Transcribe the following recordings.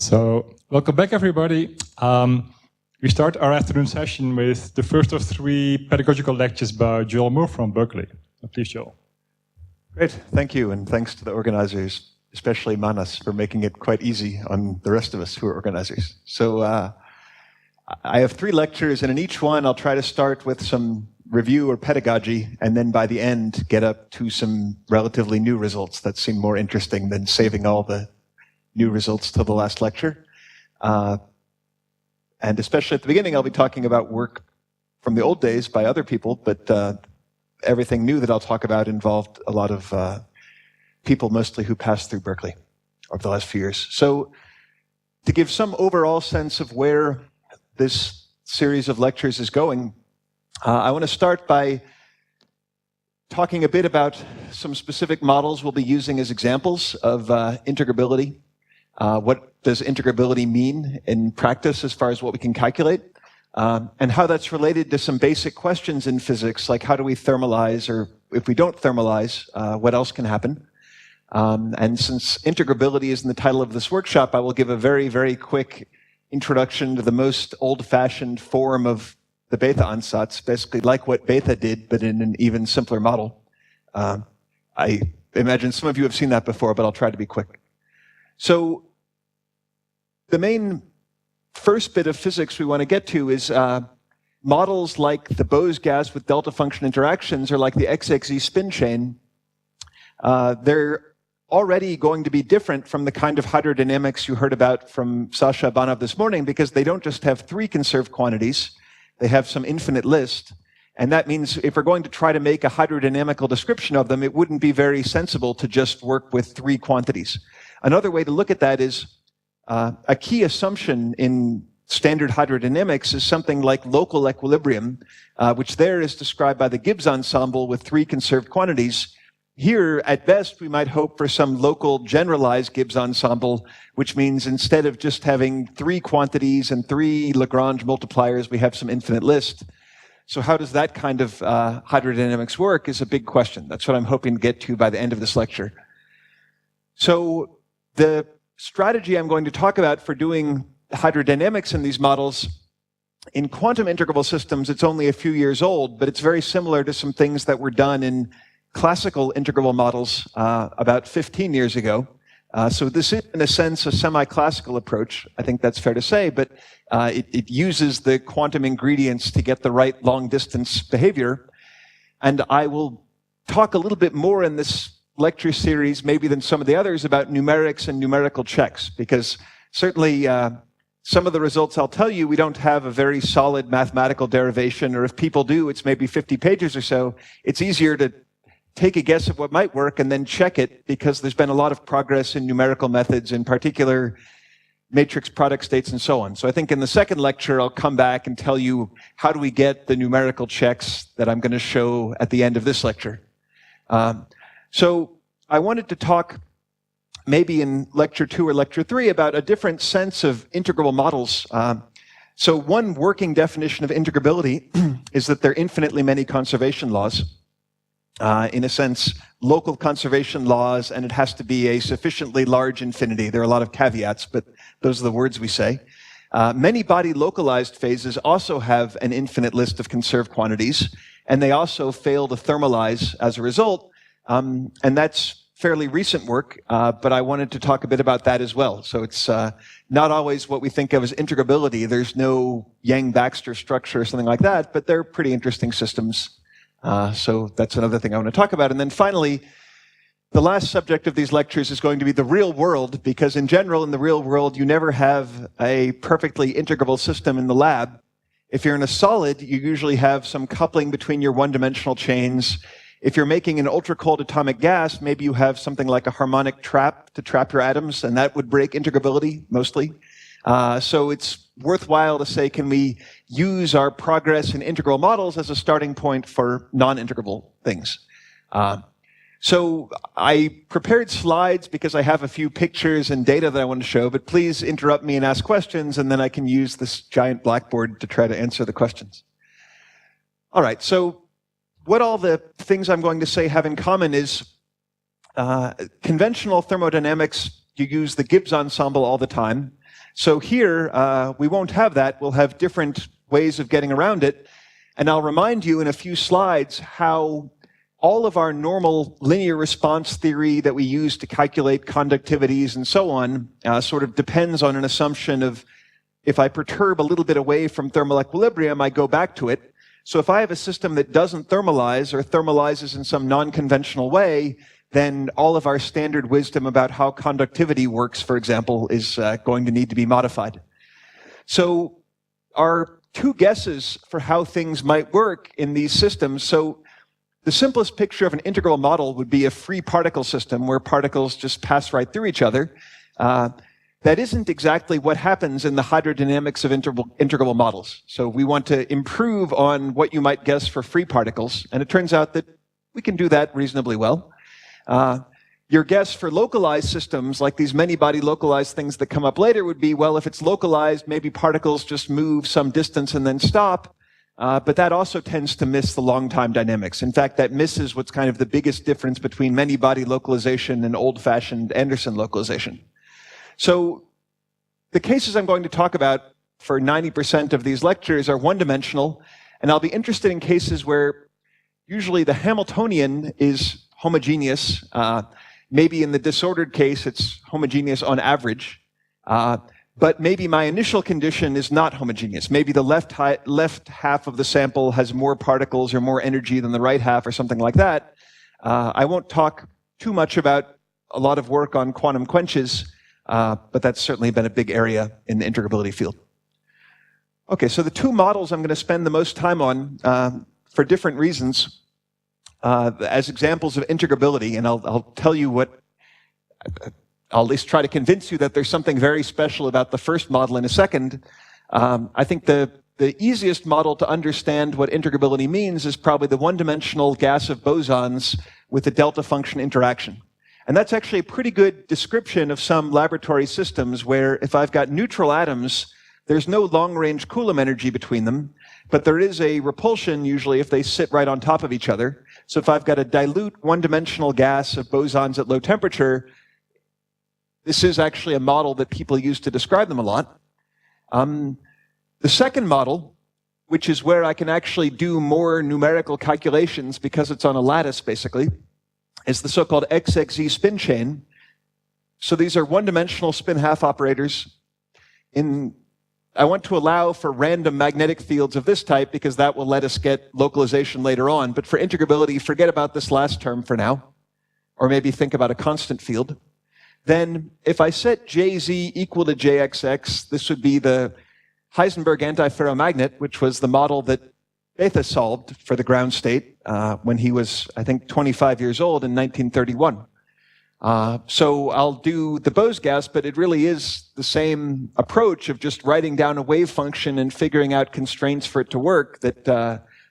So, welcome back, everybody. We start our afternoon session with the first of 3 pedagogical lectures by Joel Moore from Berkeley. Please, Joel. Great, thank you, and thanks to the organizers, especially Manas, for making it quite easy on the rest of us who are organizers. So, I have 3 lectures, and in each one I'll try to start with some review or pedagogy, and then by the end get up to some relatively new results that seem more interesting than saving all the new results till the last lecture. And especially at the beginning, I'll be talking about work from the old days by other people, but everything new that I'll talk about involved a lot of people mostly who passed through Berkeley over the last few years. So to give some overall sense of where this series of lectures is going, I want to start by talking a bit about some specific models we'll be using as examples of integrability. What does integrability mean in practice as far as what we can calculate? And how that's related to some basic questions in physics, like how do we thermalize, or if we don't thermalize, what else can happen? And since integrability is in the title of this workshop, I will give a very, very quick introduction to the most old-fashioned form of the Bethe ansatz, basically like what Bethe did, but in an even simpler model. I imagine some of you have seen that before, but I'll try to be quick. So the main first bit of physics we want to get to is models like the Bose gas with delta function interactions, or like the XXZ spin chain. They're already going to be different from the kind of hydrodynamics you heard about from Sasha Abanov this morning, because they don't just have 3 conserved quantities, they have some infinite list. And that means if we're going to try to make a hydrodynamical description of them, it wouldn't be very sensible to just work with 3 quantities. Another way to look at that is a key assumption in standard hydrodynamics is something like local equilibrium, which there is described by the Gibbs ensemble with 3 conserved quantities. Here, at best, we might hope for some local generalized Gibbs ensemble, which means instead of just having 3 quantities and 3 Lagrange multipliers, we have some infinite list. So how does that kind of hydrodynamics work is a big question. That's what I'm hoping to get to by the end of this lecture. So the strategy I'm going to talk about for doing hydrodynamics in these models, in quantum integrable systems, it's only a few years old, but it's very similar to some things that were done in classical integrable models about 15 years ago. So this is, in a sense, a semi-classical approach. I think that's fair to say, but it uses the quantum ingredients to get the right long-distance behavior. And I will talk a little bit more in this lecture series, maybe than some of the others, about numerics and numerical checks, because certainly some of the results I'll tell you, we don't have a very solid mathematical derivation, or if people do, it's maybe 50 pages or so. It's easier to take a guess at what might work and then check it, because there's been a lot of progress in numerical methods, in particular matrix product states and so on. So I think in the second lecture, I'll come back and tell you how do we get the numerical checks that I'm going to show at the end of this lecture. So I wanted to talk maybe in lecture 2 or lecture 3 about a different sense of integrable models. So one working definition of integrability is that there are infinitely many conservation laws. In a sense, local conservation laws, and it has to be a sufficiently large infinity. There are a lot of caveats, but those are the words we say. Many body localized phases also have an infinite list of conserved quantities, and they also fail to thermalize as a result. And that's fairly recent work, but I wanted to talk a bit about that as well. So it's not always what we think of as integrability. There's no Yang-Baxter structure or something like that, but they're pretty interesting systems. So that's another thing I want to talk about. And then finally, the last subject of these lectures is going to be the real world, because in general, in the real world, you never have a perfectly integrable system in the lab. If you're in a solid, you usually have some coupling between your one-dimensional chains. If you're making an ultra-cold atomic gas, maybe you have something like a harmonic trap to trap your atoms, and that would break integrability, mostly. So it's worthwhile to say, can we use our progress in integral models as a starting point for non-integrable things? So I prepared slides because I have a few pictures and data that I want to show, but please interrupt me and ask questions, and then I can use this giant blackboard to try to answer the questions. All right, so what all the things I'm going to say have in common is conventional thermodynamics, you use the Gibbs ensemble all the time. So here, we won't have that. We'll have different ways of getting around it. And I'll remind you in a few slides how all of our normal linear response theory that we use to calculate conductivities and so on sort of depends on an assumption of if I perturb a little bit away from thermal equilibrium, I go back to it. So if I have a system that doesn't thermalize or thermalizes in some non-conventional way, then all of our standard wisdom about how conductivity works, for example, is going to need to be modified. So our two guesses for how things might work in these systems. So the simplest picture of an integral model would be a free particle system where particles just pass right through each other. That isn't exactly what happens in the hydrodynamics of integrable models. So we want to improve on what you might guess for free particles, and it turns out that we can do that reasonably well. Your guess for localized systems, like these many-body localized things that come up later, would be, well, if it's localized, maybe particles just move some distance and then stop. But that also tends to miss the long-time dynamics. In fact, that misses what's kind of the biggest difference between many-body localization and old-fashioned Anderson localization. So the cases I'm going to talk about for 90% of these lectures are one-dimensional, and I'll be interested in cases where usually the Hamiltonian is homogeneous. Maybe in the disordered case, it's homogeneous on average. But maybe my initial condition is not homogeneous. Maybe the left half of the sample has more particles or more energy than the right half or something like that. I won't talk too much about a lot of work on quantum quenches, but that's certainly been a big area in the integrability field. Okay, so the two models I'm going to spend the most time on for different reasons as examples of integrability, and I'll tell you what, I'll at least try to convince you that there's something very special about the first model in a second. I think the easiest model to understand what integrability means is probably the one-dimensional gas of bosons with the delta function interaction. And that's actually a pretty good description of some laboratory systems where if I've got neutral atoms, there's no long-range Coulomb energy between them, but there is a repulsion usually if they sit right on top of each other. So if I've got a dilute one-dimensional gas of bosons at low temperature, this is actually a model that people use to describe them a lot. The second model, which is where I can actually do more numerical calculations because it's on a lattice basically, is the so-called XXZ spin chain. So these are one-dimensional spin-half operators. I want to allow for random magnetic fields of this type because that will let us get localization later on. But for integrability, forget about this last term for now, or maybe think about a constant field. Then if I set Jz equal to Jxx, this would be the Heisenberg antiferromagnet, which was the model that Bethe solved for the ground state when he was, I think, 25 years old in 1931. So I'll do the Bose gas, but it really is the same approach of just writing down a wave function and figuring out constraints for it to work that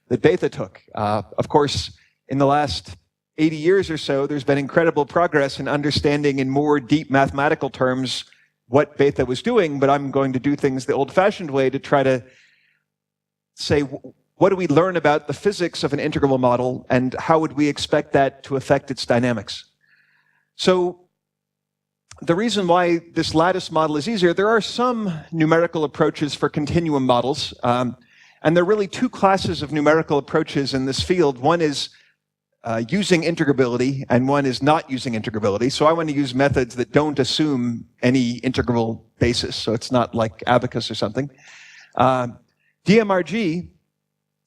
Bethe took. Of course, in the last 80 years or so, there's been incredible progress in understanding in more deep mathematical terms what Bethe was doing, but I'm going to do things the old-fashioned way to try to say, what do we learn about the physics of an integrable model, and how would we expect that to affect its dynamics? So the reason why this lattice model is easier, there are some numerical approaches for continuum models, and there are really two classes of numerical approaches in this field. One is using integrability, and one is not using integrability. So I want to use methods that don't assume any integrable basis, so it's not like abacus or something. DMRG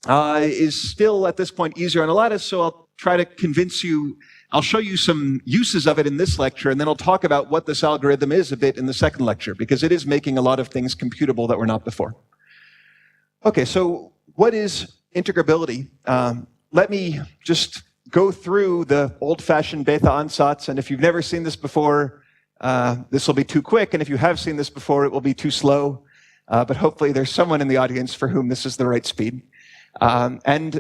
is still at this point easier on a lattice, so I'll try to convince you. I'll show you some uses of it in this lecture, and then I'll talk about what this algorithm is a bit in the second lecture, because it is making a lot of things computable that were not before. Okay, so what is integrability? Let me just go through the old-fashioned Bethe ansatz, and if you've never seen this before, this will be too quick, and if you have seen this before, it will be too slow, but hopefully there's someone in the audience for whom this is the right speed. And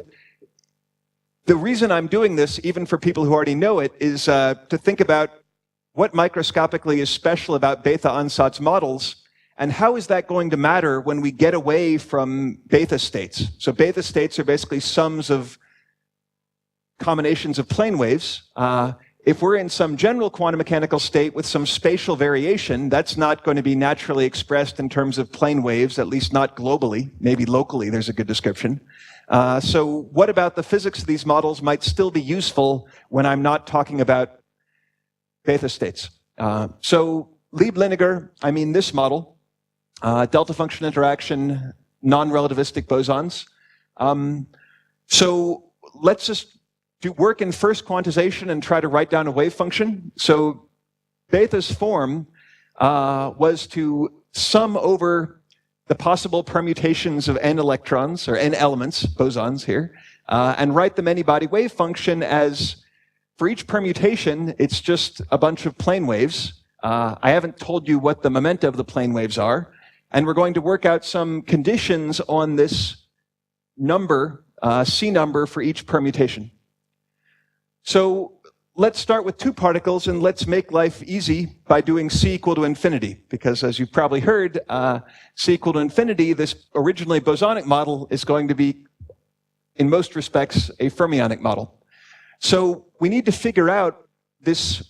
the reason I'm doing this, even for people who already know it, is to think about what microscopically is special about Bethe ansatz models, and how is that going to matter when we get away from Bethe states. So Bethe states are basically sums of combinations of plane waves. if we're in some general quantum mechanical state with some spatial variation, that's not going to be naturally expressed in terms of plane waves, at least not globally. Maybe locally, there's a good description. So what about the physics of these models might still be useful when I'm not talking about Bethe states? So Lieb-Liniger, I mean this model, delta function interaction, non-relativistic bosons. So let's just do work in first quantization and try to write down a wave function. So Bethe's form was to sum over the possible permutations of n electrons, or n elements, bosons here, and write the many-body wave function as, for each permutation, it's just a bunch of plane waves. I haven't told you what the momenta of the plane waves are, and we're going to work out some conditions on this number, C number, for each permutation. So let's start with two particles, and let's make life easy by doing C equal to infinity, because as you've probably heard, C equal to infinity, this originally bosonic model is going to be, in most respects, a fermionic model. So we need to figure out this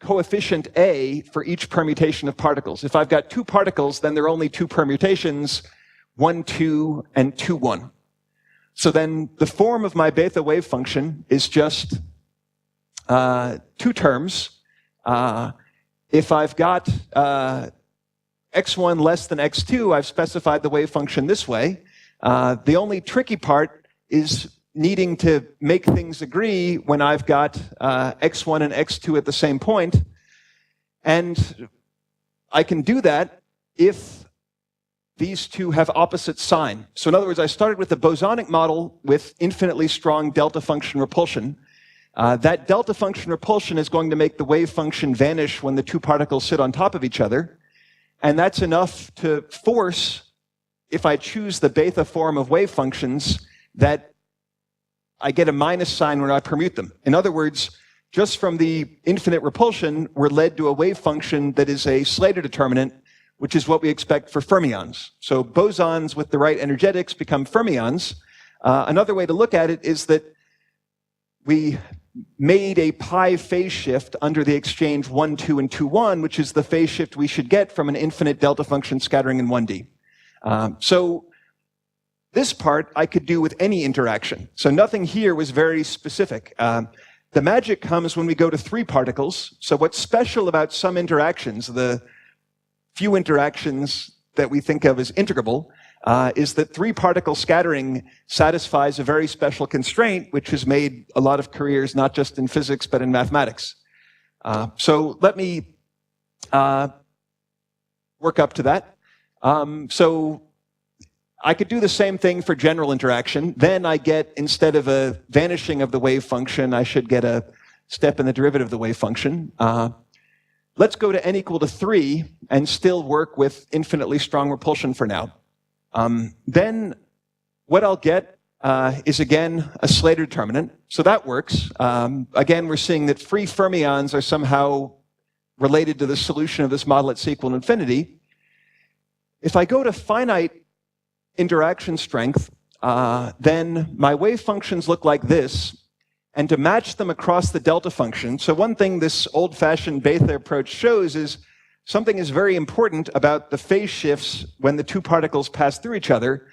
coefficient A for each permutation of particles. If I've got two particles, then there are only two permutations, 1, 2, and 2, 1. So then the form of my Bethe wave function is just two terms. If I've got x1 less than x2, I've specified the wave function this way. The only tricky part is needing to make things agree when I've got x1 and x2 at the same point. And I can do that if these two have opposite sign. So in other words, I started with a bosonic model with infinitely strong delta function repulsion. That delta function repulsion is going to make the wave function vanish when the two particles sit on top of each other. And that's enough to force, if I choose the Bethe form of wave functions, that I get a minus sign when I permute them. In other words, just from the infinite repulsion, we're led to a wave function that is a Slater determinant, which is what we expect for fermions. So bosons with the right energetics become fermions. Another way to look at it is that we made a pi phase shift under the exchange 1, 2, and 2, 1, which is the phase shift we should get from an infinite delta function scattering in 1D. So this part I could do with any interaction. So nothing here was very specific. The magic comes when we go to three particles. So what's special about some interactions, the few interactions that we think of as integrable, is that three-particle scattering satisfies a very special constraint, which has made a lot of careers not just in physics, but in mathematics. So let me work up to that. So I could do the same thing for general interaction. Then I get, instead of a vanishing of the wave function, I should get a step in the derivative of the wave function. Let's go to n equal to 3 and still work with infinitely strong repulsion for now. Then what I'll get is, again, a Slater determinant. So that works. Again, we're seeing that free fermions are somehow related to the solution of this model at C equal to infinity. If I go to finite interaction strength, then my wave functions look like this. And to match them across the delta function, so one thing this old-fashioned Bethe approach shows is something is very important about the phase shifts when the two particles pass through each other,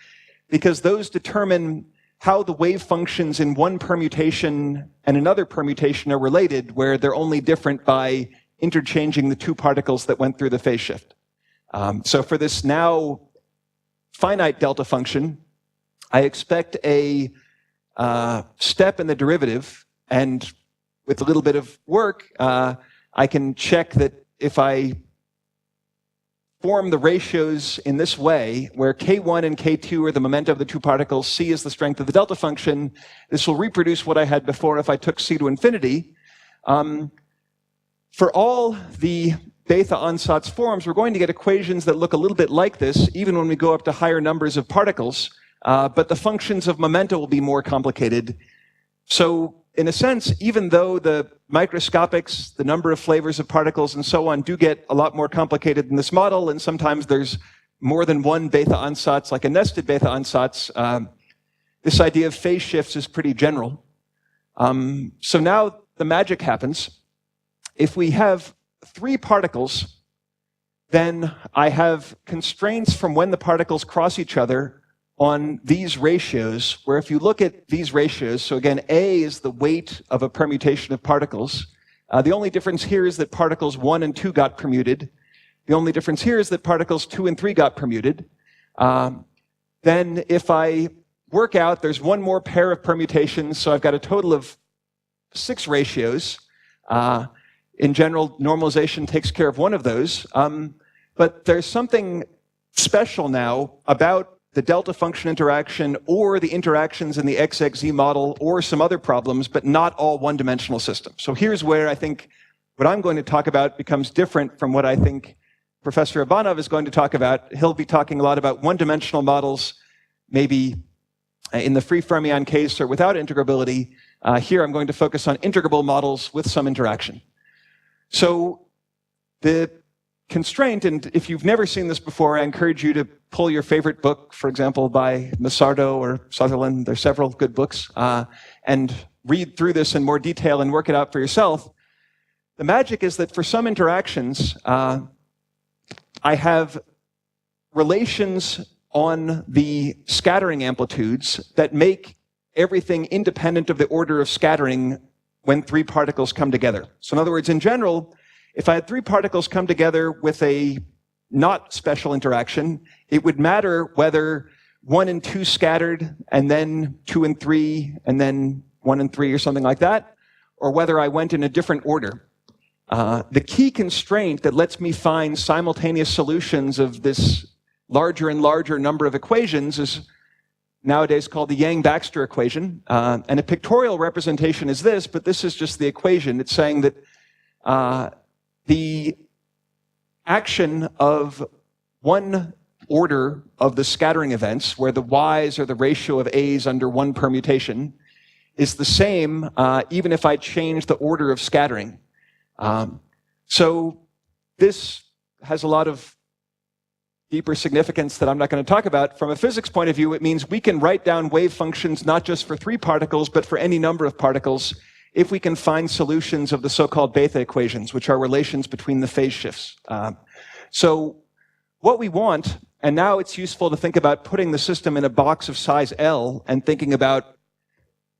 because those determine how the wave functions in one permutation and another permutation are related, where they're only different by interchanging the two particles that went through the phase shift. So for this now finite delta function, I expect a step in the derivative, and with a little bit of work, I can check that if I form the ratios in this way, where K1 and K2 are the momenta of the two particles, C is the strength of the delta function, this will reproduce what I had before if I took C to infinity. For all the Bethe ansatz forms, we're going to get equations that look a little bit like this, even when we go up to higher numbers of particles. But the functions of momenta will be more complicated. So in a sense, even though the microscopics, the number of flavors of particles and so on do get a lot more complicated in this model, and sometimes there's more than one Bethe ansatz, like a nested Bethe ansatz, this idea of phase shifts is pretty general. So now the magic happens. If we have 3 particles, then I have constraints from when the particles cross each other on these ratios, where if you look at these ratios, so again, A is the weight of a permutation of particles. The only difference here is that particles 1 and 2 got permuted. The only difference here is that particles 2 and 3 got permuted. Then if I work out, there's one more pair of permutations, so I've got a total of 6 ratios. In general, normalization takes care of one of those. But there's something special now about the delta function interaction or the interactions in the XXZ model or some other problems, but not all one-dimensional systems. So here's where I think what I'm going to talk about becomes different from what I think Professor Abanov is going to talk about. He'll be talking a lot about one-dimensional models, maybe in the free fermion case or without integrability. Here I'm going to focus on integrable models with some interaction. So the constraint, and if you've never seen this before, I encourage you to pull your favorite book, for example, by Massardo or Sutherland. There's several good books, and read through this in more detail and work it out for yourself. The magic is that for some interactions, I have relations on the scattering amplitudes that make everything independent of the order of scattering when 3 particles come together. So in other words, in general, if I had 3 particles come together with a not special interaction, it would matter whether 1 and 2 scattered, and then 2 and 3, and then 1 and 3, or something like that, or whether I went in a different order. The key constraint that lets me find simultaneous solutions of this larger and larger number of equations is nowadays called the Yang-Baxter equation. And a pictorial representation is this, but this is just the equation. It's saying that the action of one order of the scattering events, where the y's are the ratio of a's under one permutation, is the same even if I change the order of scattering. So this has a lot of deeper significance that I'm not going to talk about. From a physics point of view, it means we can write down wave functions not just for 3 particles, but for any number of particles, if we can find solutions of the so-called Bethe equations, which are relations between the phase shifts. So what we want, and now it's useful to think about putting the system in a box of size L and thinking about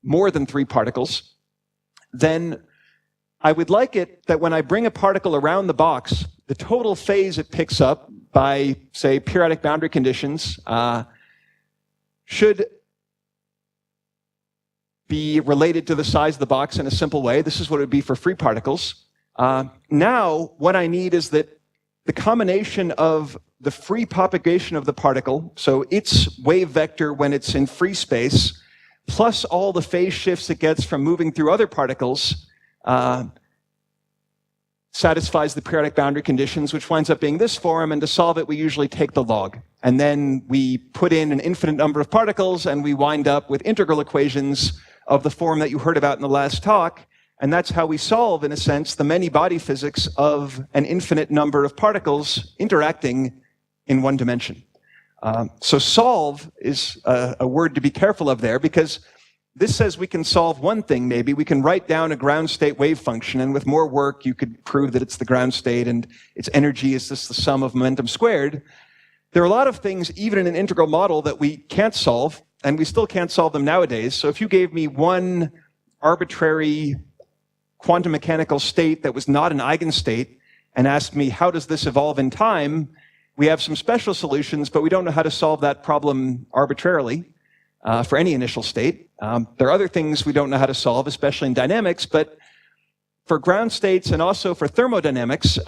more than 3 particles, then I would like it that when I bring a particle around the box, the total phase it picks up by, say, periodic boundary conditions should be related to the size of the box in a simple way. This is what it would be for free particles. Now, what I need is that the combination of the free propagation of the particle, so its wave vector when it's in free space, plus all the phase shifts it gets from moving through other particles, satisfies the periodic boundary conditions, which winds up being this form, and to solve it, we usually take the log. And then we put in an infinite number of particles, and we wind up with integral equations of the form that you heard about in the last talk, and that's how we solve, in a sense, the many-body physics of an infinite number of particles interacting in one dimension. So solve is a word to be careful of there, because this says we can solve one thing, maybe. We can write down a ground state wave function, and with more work, you could prove that it's the ground state, and its energy is just the sum of momentum squared. There are a lot of things, even in an integral model, that we can't solve, and we still can't solve them nowadays. So if you gave me one arbitrary quantum mechanical state that was not an eigenstate, and asked me, how does this evolve in time? We have some special solutions, but we don't know how to solve that problem arbitrarily for any initial state. There are other things we don't know how to solve, especially in dynamics, but for ground states and also for thermodynamics,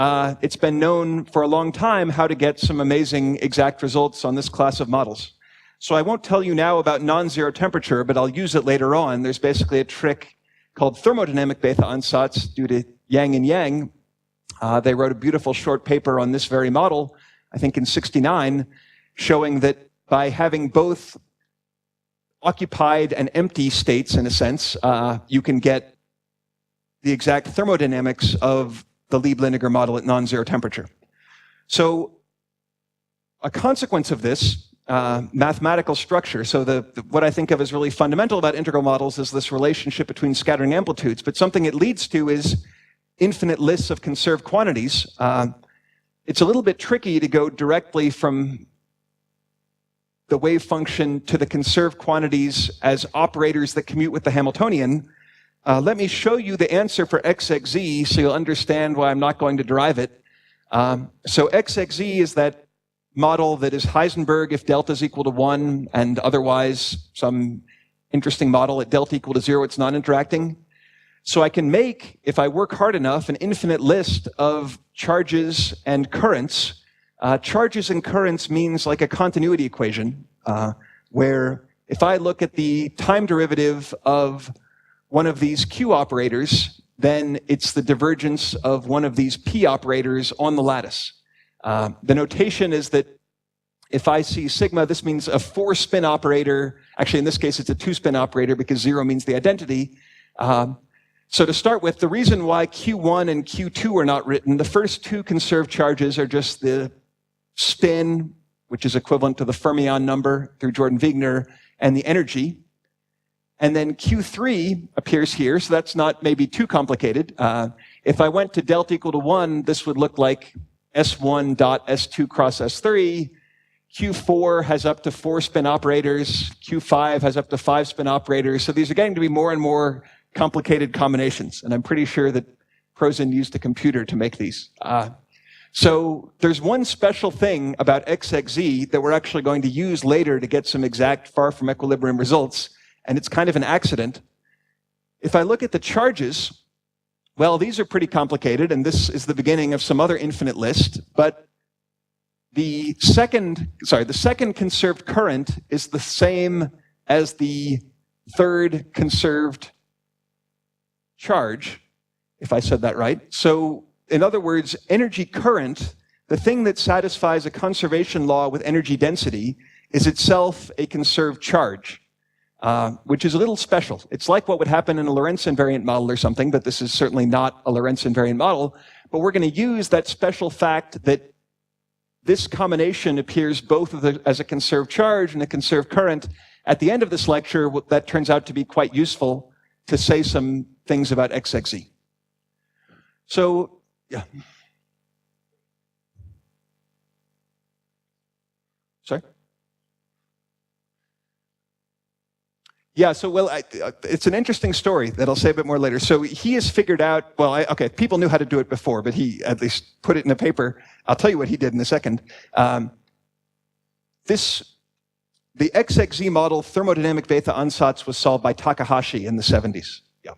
it's been known for a long time how to get some amazing exact results on this class of models. So I won't tell you now about non-zero temperature, but I'll use it later on. There's basically a trick called thermodynamic Bethe-Ansatz due to Yang and Yang. They wrote a beautiful short paper on this very model, I think in '69, showing that by having both occupied and empty states, in a sense, you can get the exact thermodynamics of the Lieb-Liniger model at non-zero temperature. So a consequence of this, mathematical structure. So what I think of as really fundamental about integral models is this relationship between scattering amplitudes. But something it leads to is infinite lists of conserved quantities. It's a little bit tricky to go directly from the wave function to the conserved quantities as operators that commute with the Hamiltonian. Let me show you the answer for xxz so you'll understand why I'm not going to derive it. So xxz is that model that is Heisenberg if delta is equal to 1, and otherwise some interesting model at delta equal to 0, it's non-interacting. So I can make, if I work hard enough, an infinite list of charges and currents. Charges and currents means like a continuity equation, where if I look at the time derivative of one of these Q operators, then it's the divergence of one of these P operators on the lattice. The notation is that if I see sigma, this means a 4-spin operator. Actually, in this case, it's a 2-spin operator because 0 means the identity. So to start with, the reason why Q1 and Q2 are not written, the first two conserved charges are just the spin, which is equivalent to the fermion number through Jordan-Wigner, and the energy. And then Q3 appears here, so that's not maybe too complicated. If I went to delta equal to 1, this would look like S1 dot S2 cross S3. Q4 has up to 4 spin operators. Q5 has up to 5 spin operators. So these are getting to be more and more complicated combinations. And I'm pretty sure that Prozin used a computer to make these. So there's one special thing about xxz that we're actually going to use later to get some exact far from equilibrium results. And it's kind of an accident. If I look at the charges, well, these are pretty complicated, and this is the beginning of some other infinite list, but the second conserved current is the same as the third conserved charge, if I said that right. So, in other words, energy current, the thing that satisfies a conservation law with energy density, is itself a conserved charge. Which is a little special. It's like what would happen in a Lorentz invariant model or something, but this is certainly not a Lorentz invariant model. But we're going to use that special fact that this combination appears both as a conserved charge and a conserved current. At the end of this lecture, that turns out to be quite useful to say some things about xxz. So, yeah. Sorry? Yeah, so, well, it's an interesting story that I'll say a bit more later. So he has figured out, well, okay, people knew how to do it before, but he at least put it in a paper. I'll tell you what he did in a second. The xxz model, thermodynamic Bethe ansatz, was solved by Takahashi in the 70s. Yeah.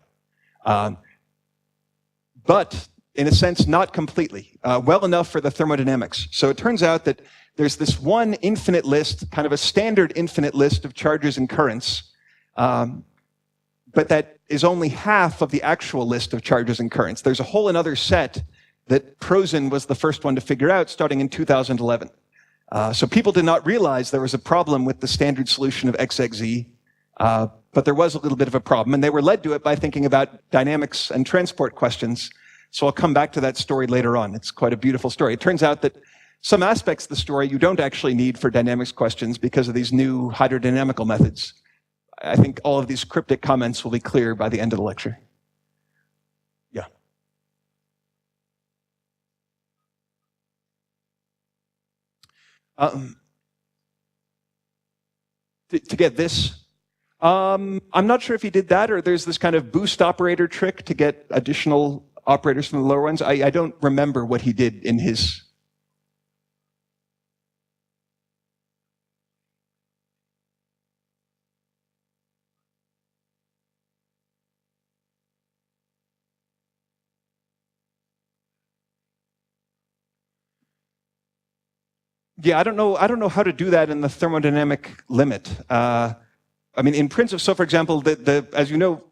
But, in a sense, not completely. Well enough for the thermodynamics. So it turns out that there's this one infinite list, kind of a standard infinite list of charges and currents, but that is only half of the actual list of charges and currents. There's a whole another set that Prozin was the first one to figure out starting in 2011. So people did not realize there was a problem with the standard solution of xxz, but there was a little bit of a problem, and they were led to it by thinking about dynamics and transport questions. So I'll come back to that story later on. It's quite a beautiful story. It turns out that some aspects of the story you don't actually need for dynamics questions because of these new hydrodynamical methods. I think all of these cryptic comments will be clear by the end of the lecture. Yeah. To get this, I'm not sure if he did that or there's this kind of boost operator trick to get additional operators from the lower ones. I don't remember what he did in his... Yeah, I don't know how to do that in the thermodynamic limit. I mean, in principle, so for example, as you know,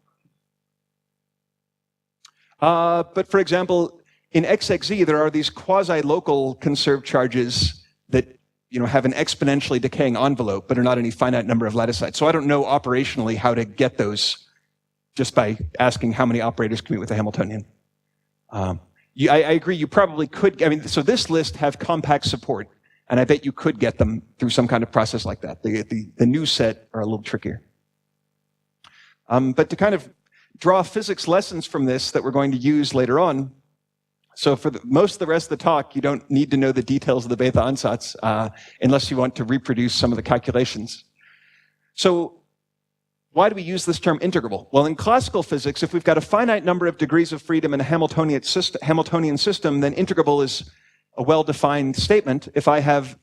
but for example, in xxz, there are these quasi-local conserved charges that have an exponentially decaying envelope, but are not any finite number of lattice-sites. So I don't know operationally how to get those just by asking how many operators commute with the Hamiltonian. I agree, you probably could. I mean, so this list have compact support. And I bet you could get them through some kind of process like that. The new set are a little trickier. But to kind of draw physics lessons from this that we're going to use later on, so for most of the rest of the talk, you don't need to know the details of the Bethe ansatz unless you want to reproduce some of the calculations. So why do we use this term integrable? Well, in classical physics, if we've got a finite number of degrees of freedom in a Hamiltonian system, then integrable is a well-defined statement. If I have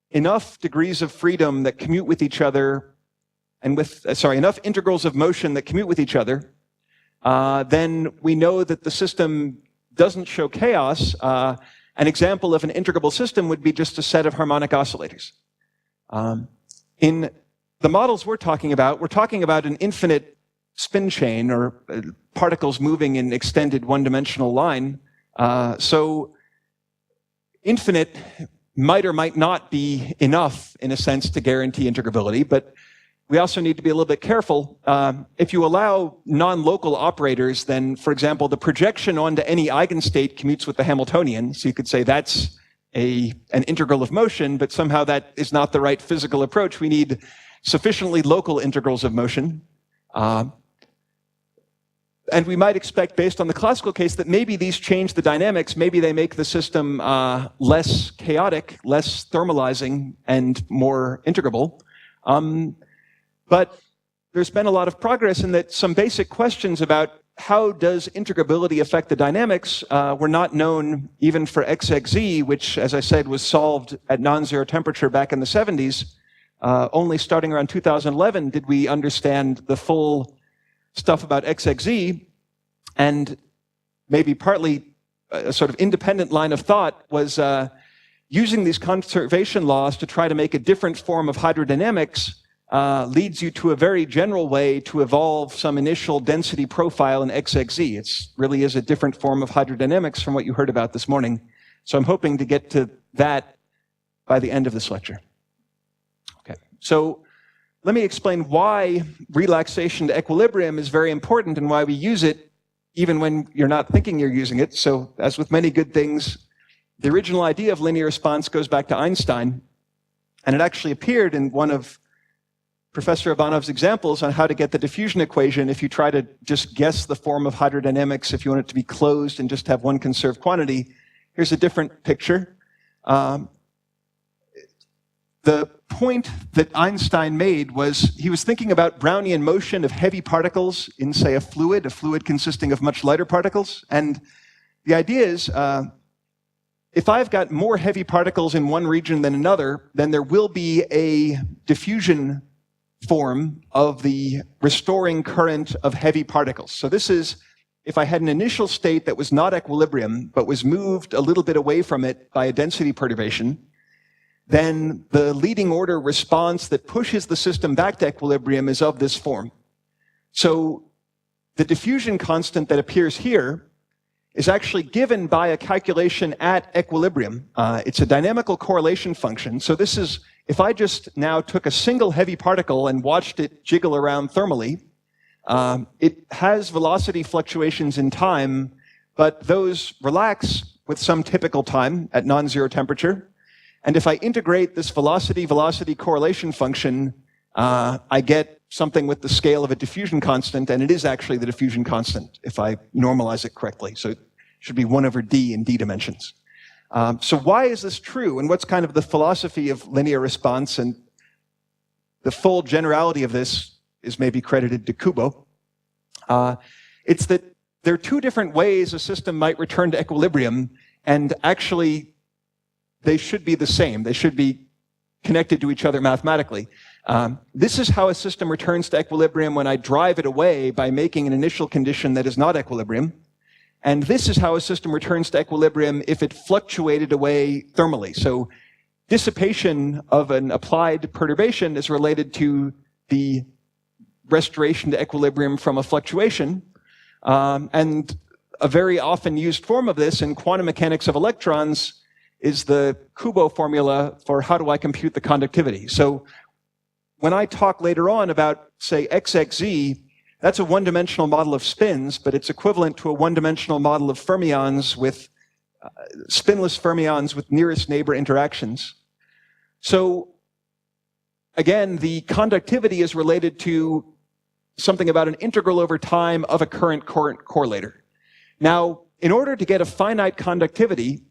enough degrees of freedom that commute with each other, and enough integrals of motion that commute with each other, then we know that the system doesn't show chaos. An example of an integrable system would be just a set of harmonic oscillators. In the models we're talking about an infinite spin chain, or particles moving in extended one-dimensional line. So infinite might or might not be enough, in a sense, to guarantee integrability, but we also need to be a little bit careful. If you allow non-local operators, then, for example, the projection onto any eigenstate commutes with the Hamiltonian. So you could say that's an integral of motion, but somehow that is not the right physical approach. We need sufficiently local integrals of motion. And we might expect, based on the classical case, that maybe these change the dynamics. Maybe they make the system less chaotic, less thermalizing, and more integrable. But there's been a lot of progress in that some basic questions about how does integrability affect the dynamics were not known even for XXZ, which, as I said, was solved at non-zero temperature back in the 70s. Only starting around 2011 did we understand the full stuff about XXZ, and maybe partly a sort of independent line of thought was using these conservation laws to try to make a different form of hydrodynamics leads you to a very general way to evolve some initial density profile in XXZ. It really is a different form of hydrodynamics from what you heard about this morning. So I'm hoping to get to that by the end of this lecture. Okay, so let me explain why relaxation to equilibrium is very important and why we use it even when you're not thinking you're using it. So as with many good things, the original idea of linear response goes back to Einstein, and it actually appeared in one of Professor Abanov's examples on how to get the diffusion equation if you try to just guess the form of hydrodynamics, if you want it to be closed and just have one conserved quantity. Here's a different picture. The point that Einstein made was he was thinking about Brownian motion of heavy particles in, say, a fluid consisting of much lighter particles. And the idea is, if I've got more heavy particles in one region than another, then there will be a diffusion form of the restoring current of heavy particles. So this is, if I had an initial state that was not equilibrium, but was moved a little bit away from it by a density perturbation, then the leading order response that pushes the system back to equilibrium is of this form. So the diffusion constant that appears here is actually given by a calculation at equilibrium. It's a dynamical correlation function. So this is, if I just now took a single heavy particle and watched it jiggle around thermally, it has velocity fluctuations in time, but those relax with some typical time at non-zero temperature. And if I integrate this velocity-velocity correlation function, I get something with the scale of a diffusion constant, and it is actually the diffusion constant if I normalize it correctly. So it should be 1 over d in d dimensions. So why is this true, and what's kind of the philosophy of linear response? And the full generality of this is maybe credited to Kubo. It's that there are 2 different ways a system might return to equilibrium, and actually they should be the same. They should be connected to each other mathematically. This is how a system returns to equilibrium when I drive it away by making an initial condition that is not equilibrium. And this is how a system returns to equilibrium if it fluctuated away thermally. So dissipation of an applied perturbation is related to the restoration to equilibrium from a fluctuation. And a very often used form of this in quantum mechanics of electrons is the Kubo formula for how do I compute the conductivity. So when I talk later on about, say, XXZ, that's a one-dimensional model of spins, but it's equivalent to a one-dimensional model of fermions with spinless fermions with nearest neighbor interactions. So again, the conductivity is related to something about an integral over time of a current correlator. Now, in order to get a finite conductivity,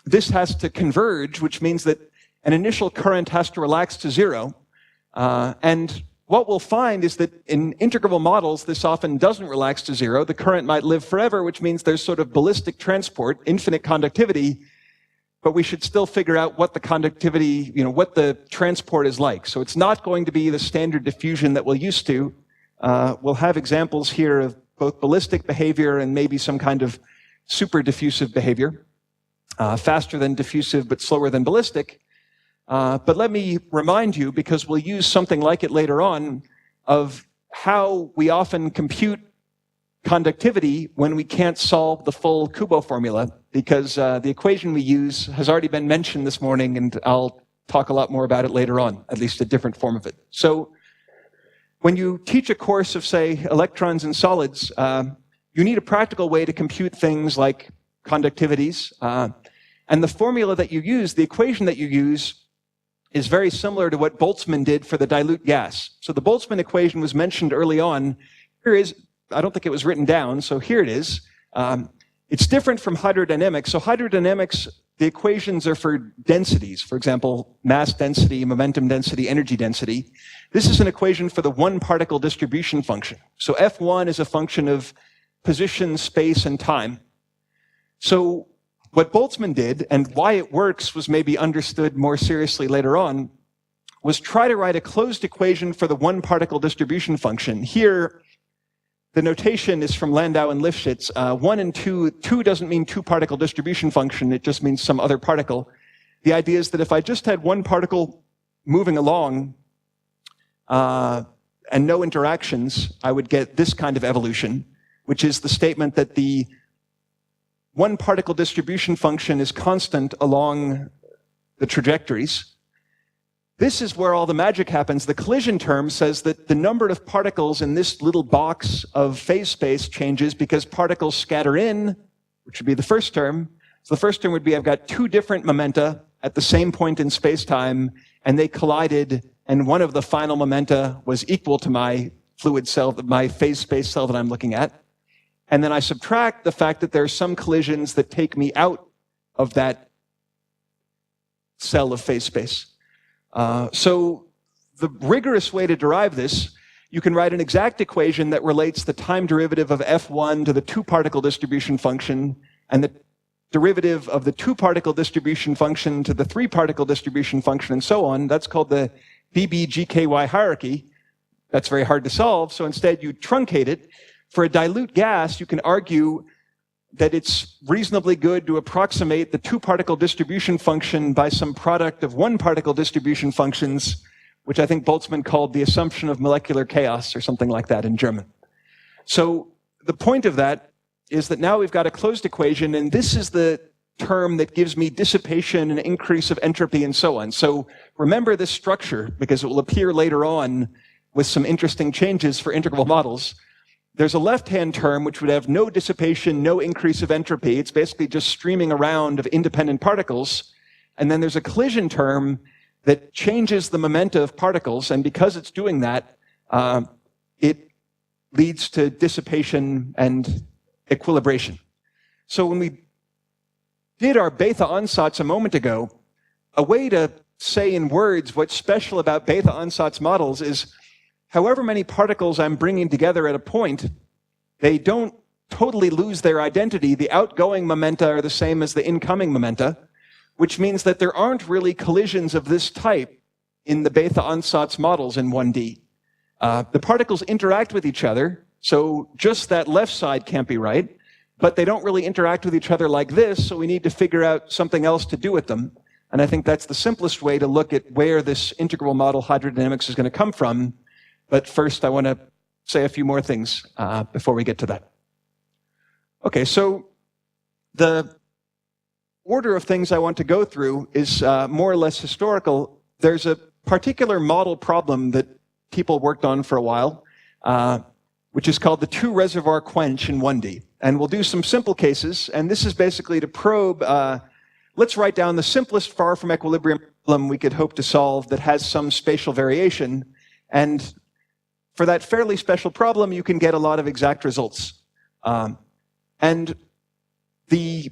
this has to converge, which means that an initial current has to relax to zero. And what we'll find is that in integrable models, this often doesn't relax to zero. The current might live forever, which means there's sort of ballistic transport, infinite conductivity, but we should still figure out what the conductivity, what the transport is like. So it's not going to be the standard diffusion that we're used to. We'll have examples here of both ballistic behavior and maybe some kind of super diffusive behavior, faster than diffusive but slower than ballistic. But let me remind you, because we'll use something like it later on, of how we often compute conductivity when we can't solve the full Kubo formula, because the equation we use has already been mentioned this morning, and I'll talk a lot more about it later on, at least a different form of it. So when you teach a course of, say, electrons and solids, you need a practical way to compute things like conductivities. And the formula that you use, the equation that you use, is very similar to what Boltzmann did for the dilute gas. So the Boltzmann equation was mentioned early on. Here is, I don't think it was written down, so here it is. It's different from hydrodynamics. So hydrodynamics, the equations are for densities. For example, mass density, momentum density, energy density. This is an equation for the one-particle distribution function. So F1 is a function of position, space, and time. So what Boltzmann did, and why it works was maybe understood more seriously later on, was try to write a closed equation for the one-particle distribution function. Here, the notation is from Landau and Lifshitz. 1 and 2 doesn't mean two-particle distribution function, it just means some other particle. The idea is that if I just had one particle moving along and no interactions, I would get this kind of evolution, which is the statement that the one-particle distribution function is constant along the trajectories. This is where all the magic happens. The collision term says that the number of particles in this little box of phase space changes because particles scatter in, which would be the first term. So the first term would be I've got two different momenta at the same point in space-time, and they collided, and one of the final momenta was equal to my fluid cell, my phase space cell that I'm looking at. And then I subtract the fact that there are some collisions that take me out of that cell of phase space. So the rigorous way to derive this, you can write an exact equation that relates the time derivative of F1 to the two-particle distribution function, and the derivative of the two-particle distribution function to the three-particle distribution function, and so on. That's called the BB-GKY hierarchy. That's very hard to solve, so instead you truncate it. For a dilute gas, you can argue that it's reasonably good to approximate the two-particle distribution function by some product of one-particle distribution functions, which I think Boltzmann called the assumption of molecular chaos or something like that in German. So the point of that is that now we've got a closed equation, and this is the term that gives me dissipation and increase of entropy and so on. So remember this structure, because it will appear later on with some interesting changes for integrable models. There's a left-hand term which would have no dissipation, no increase of entropy. It's basically just streaming around of independent particles. And then there's a collision term that changes the momenta of particles, and because it's doing that, it leads to dissipation and equilibration. So when we did our Bethe ansatz a moment ago, a way to say in words what's special about Bethe ansatz models is however many particles I'm bringing together at a point, they don't totally lose their identity. The outgoing momenta are the same as the incoming momenta, which means that there aren't really collisions of this type in the Bethe ansatz models in 1D. The particles interact with each other, so just that left side can't be right, but they don't really interact with each other like this, so we need to figure out something else to do with them. And I think that's the simplest way to look at where this integrable model hydrodynamics is going to come from. But first, I want to say a few more things before we get to that. Okay, so the order of things I want to go through is more or less historical. There's a particular model problem that people worked on for a while, which is called the two-reservoir quench in 1D. And we'll do some simple cases, and this is basically to probe, let's write down the simplest far from equilibrium problem we could hope to solve that has some spatial variation. And for that fairly special problem, you can get a lot of exact results. And the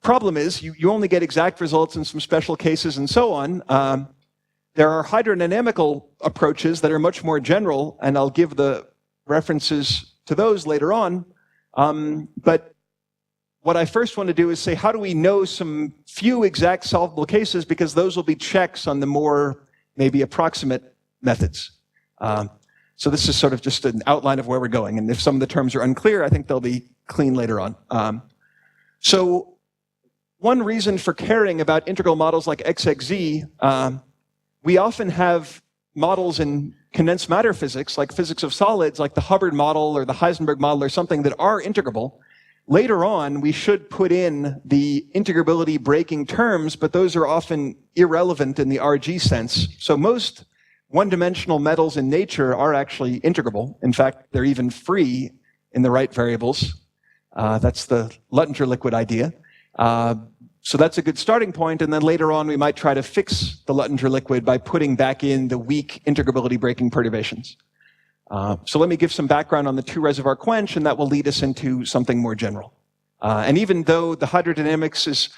problem is you only get exact results in some special cases and so on. There are hydrodynamical approaches that are much more general, and I'll give the references to those later on. But what I first want to do is say, how do we know some few exact solvable cases, because those will be checks on the more maybe approximate methods. So this is sort of just an outline of where we're going, and if some of the terms are unclear, I think they'll be clean later on. So one reason for caring about integral models like XXZ, we often have models in condensed matter physics, like physics of solids, like the Hubbard model or the Heisenberg model or something, that are integrable. Later on, we should put in the integrability breaking terms, but those are often irrelevant in the RG sense. So most one-dimensional metals in nature are actually integrable. In fact, they're even free in the right variables. That's the Luttinger liquid idea. So that's a good starting point, and then later on we might try to fix the Luttinger liquid by putting back in the weak integrability breaking perturbations. So let me give some background on the two-reservoir quench, and that will lead us into something more general. And even though the hydrodynamics is,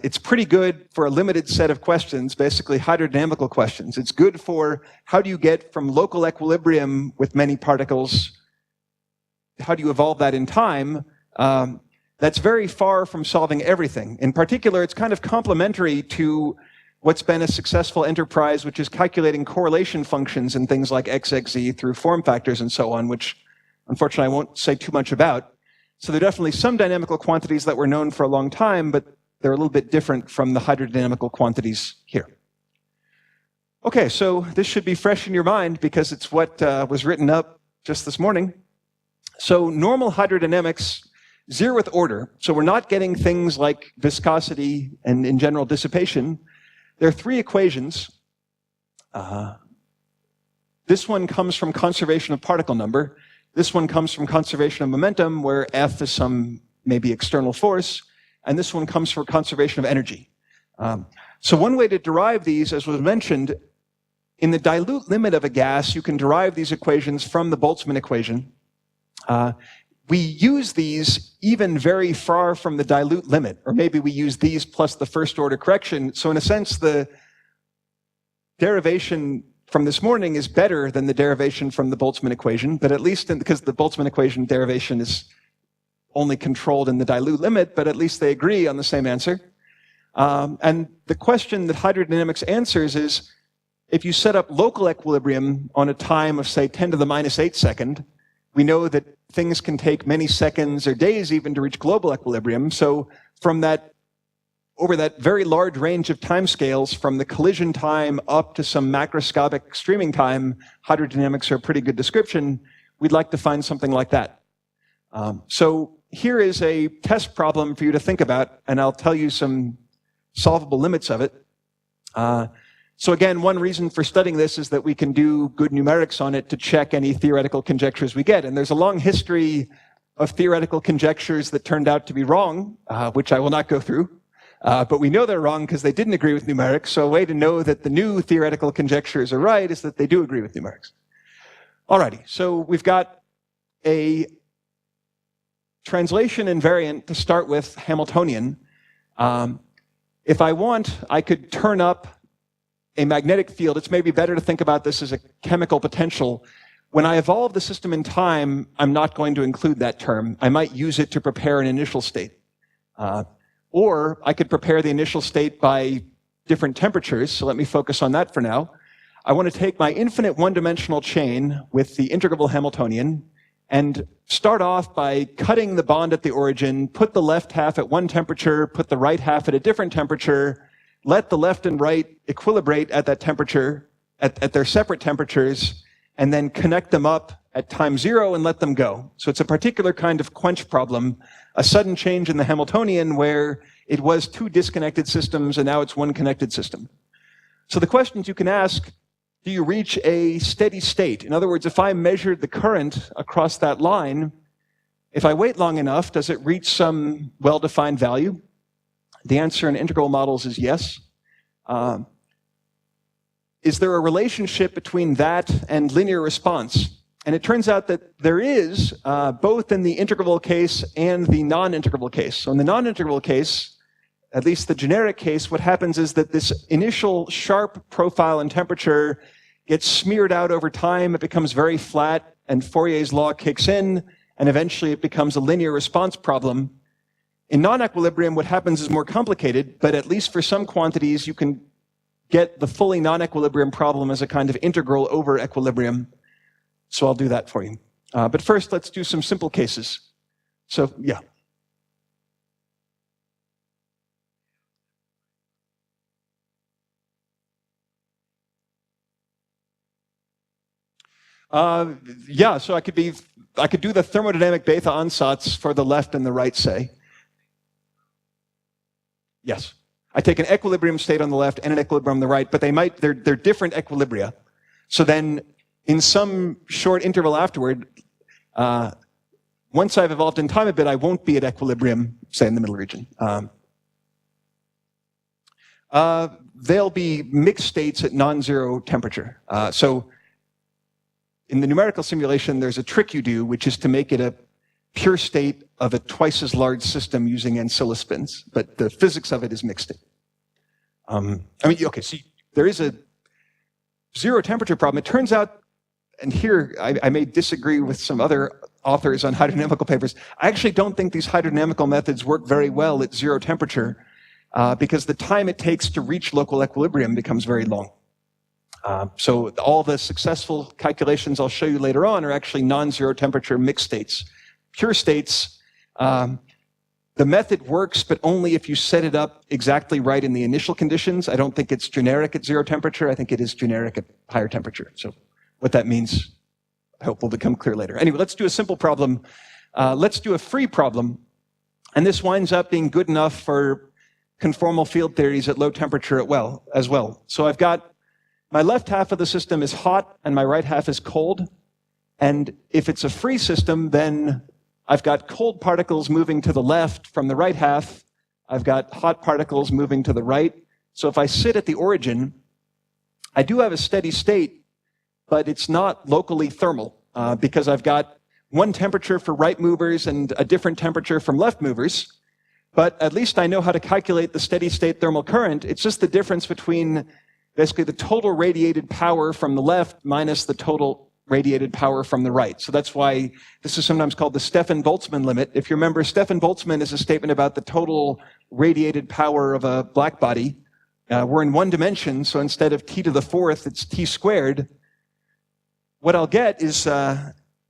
it's pretty good for a limited set of questions, basically hydrodynamical questions. It's good for how do you get from local equilibrium with many particles, how do you evolve that in time? That's very far from solving everything. In particular, it's kind of complementary to what's been a successful enterprise, which is calculating correlation functions and things like XXZ through form factors and so on, which unfortunately I won't say too much about. So there are definitely some dynamical quantities that were known for a long time, but they're a little bit different from the hydrodynamical quantities here. Okay, so this should be fresh in your mind because it's what was written up just this morning. So normal hydrodynamics, zeroth order, so we're not getting things like viscosity and in general dissipation. There are three equations. This one comes from conservation of particle number. This one comes from conservation of momentum, where F is some maybe external force. And this one comes from conservation of energy. So one way to derive these, as was mentioned, in the dilute limit of a gas, you can derive these equations from the Boltzmann equation. We use these even very far from the dilute limit, or maybe we use these plus the first order correction. So in a sense, the derivation from this morning is better than the derivation from the Boltzmann equation, but at least because the Boltzmann equation derivation is only controlled in the dilute limit, but at least they agree on the same answer. And the question that hydrodynamics answers is, if you set up local equilibrium on a time of, say, 10 to the minus 8 second, we know that things can take many seconds or days even to reach global equilibrium. So from that, over that very large range of timescales, from the collision time up to some macroscopic streaming time, hydrodynamics are a pretty good description. We'd like to find something like that. So here is a test problem for you to think about, and I'll tell you some solvable limits of it. So again, one reason for studying this is that we can do good numerics on it to check any theoretical conjectures we get. And there's a long history of theoretical conjectures that turned out to be wrong, which I will not go through. But we know they're wrong because they didn't agree with numerics. So a way to know that the new theoretical conjectures are right is that they do agree with numerics. Alrighty, so we've got a translation invariant to start with, Hamiltonian. If I want, I could turn up a magnetic field. It's maybe better to think about this as a chemical potential. When I evolve the system in time, I'm not going to include that term. I might use it to prepare an initial state. Or I could prepare the initial state by different temperatures, so let me focus on that for now. I want to take my infinite one-dimensional chain with the integrable Hamiltonian and start off by cutting the bond at the origin, put the left half at one temperature, put the right half at a different temperature, let the left and right equilibrate at that temperature, at their separate temperatures, and then connect them up at time 0 and let them go. So it's a particular kind of quench problem, a sudden change in the Hamiltonian where it was two disconnected systems and now it's one connected system. So the questions you can ask, do you reach a steady state? In other words, if I measured the current across that line, if I wait long enough, does it reach some well-defined value? The answer in integral models is yes. Is there a relationship between that and linear response? And it turns out that there is, both in the integrable case and the non-integrable case. So in the non-integrable case, at least the generic case, what happens is that this initial sharp profile and temperature gets smeared out over time, it becomes very flat, and Fourier's law kicks in, and eventually it becomes a linear response problem. In non-equilibrium, what happens is more complicated, but at least for some quantities, you can get the fully non-equilibrium problem as a kind of integral over equilibrium. So I'll do that for you. But first, let's do some simple cases. So, yeah. Yeah, so I could do the thermodynamic Bethe ansatz for the left and the right, say. Yes. I take an equilibrium state on the left and an equilibrium on the right, but they're different equilibria. So then, in some short interval afterward, once I've evolved in time a bit, I won't be at equilibrium, say in the middle region. They'll be mixed states at non-zero temperature. So in the numerical simulation, there's a trick you do, which is to make it a pure state of a twice as large system using ancilla spins, but the physics of it is mixed state. So there is a zero temperature problem. It turns out, and here I may disagree with some other authors on hydrodynamical papers, I actually don't think these hydrodynamical methods work very well at zero temperature because the time it takes to reach local equilibrium becomes very long. So all the successful calculations I'll show you later on are actually non-zero temperature mixed states. Pure states, the method works, but only if you set it up exactly right in the initial conditions. I don't think it's generic at zero temperature. I think it is generic at higher temperature. So what that means, I hope will become clear later. Anyway, let's do a simple problem. Let's do a free problem. And this winds up being good enough for conformal field theories at low temperature as well. So I've got my left half of the system is hot and my right half is cold. And if it's a free system, then I've got cold particles moving to the left from the right half. I've got hot particles moving to the right. So if I sit at the origin, I do have a steady state, but it's not locally thermal because I've got one temperature for right movers and a different temperature from left movers. But at least I know how to calculate the steady state thermal current. It's just the difference between basically the total radiated power from the left minus the total radiated power from the right. So that's why this is sometimes called the Stefan-Boltzmann limit. If you remember, Stefan-Boltzmann is a statement about the total radiated power of a black body. We're in one dimension, so instead of t to the fourth, it's t squared. What I'll get is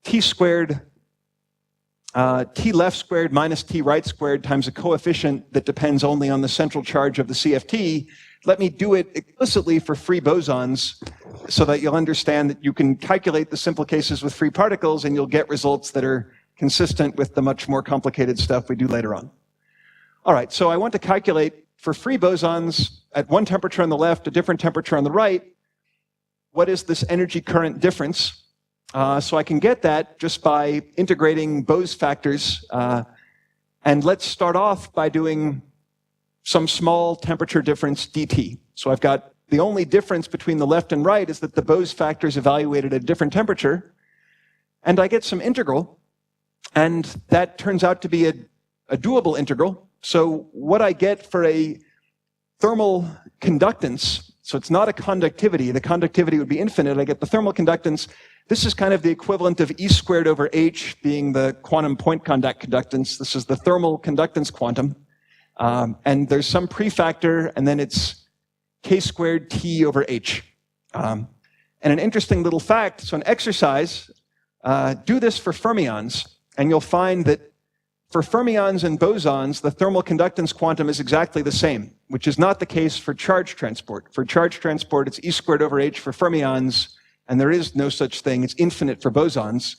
t squared, t left squared minus t right squared times a coefficient that depends only on the central charge of the CFT. Let me do it explicitly for free bosons so that you'll understand that you can calculate the simple cases with free particles and you'll get results that are consistent with the much more complicated stuff we do later on. All right, so I want to calculate for free bosons at one temperature on the left, a different temperature on the right, what is this energy current difference? So I can get that just by integrating Bose factors. And let's start off by doing some small temperature difference dt. So I've got the only difference between the left and right is that the Bose factor is evaluated at a different temperature. And I get some integral. And that turns out to be a doable integral. So what I get for a thermal conductance, so it's not a conductivity, the conductivity would be infinite, I get the thermal conductance. This is kind of the equivalent of E squared over H being the quantum point conductance. This is the thermal conductance quantum. And there's some prefactor, and then it's K squared T over H. And an interesting little fact, so an exercise, do this for fermions, and you'll find that for fermions and bosons, the thermal conductance quantum is exactly the same, which is not the case for charge transport. For charge transport, it's E squared over H for fermions, and there is no such thing. It's infinite for bosons.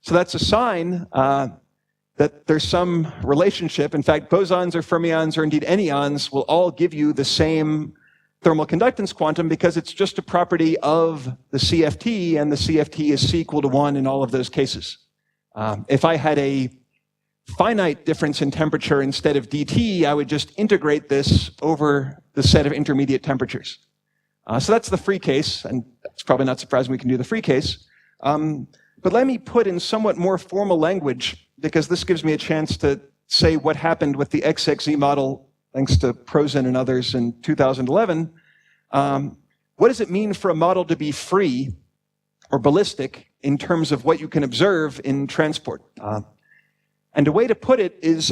So that's a sign that there's some relationship. In fact, bosons or fermions or indeed anyons will all give you the same thermal conductance quantum because it's just a property of the CFT, and the CFT is C equal to 1 in all of those cases. If I had a finite difference in temperature instead of dt, I would just integrate this over the set of intermediate temperatures. So that's the free case, and it's probably not surprising we can do the free case. But let me put in somewhat more formal language, because this gives me a chance to say what happened with the XXZ model, thanks to Prozin and others in 2011. What does it mean for a model to be free or ballistic in terms of what you can observe in transport? And a way to put it is,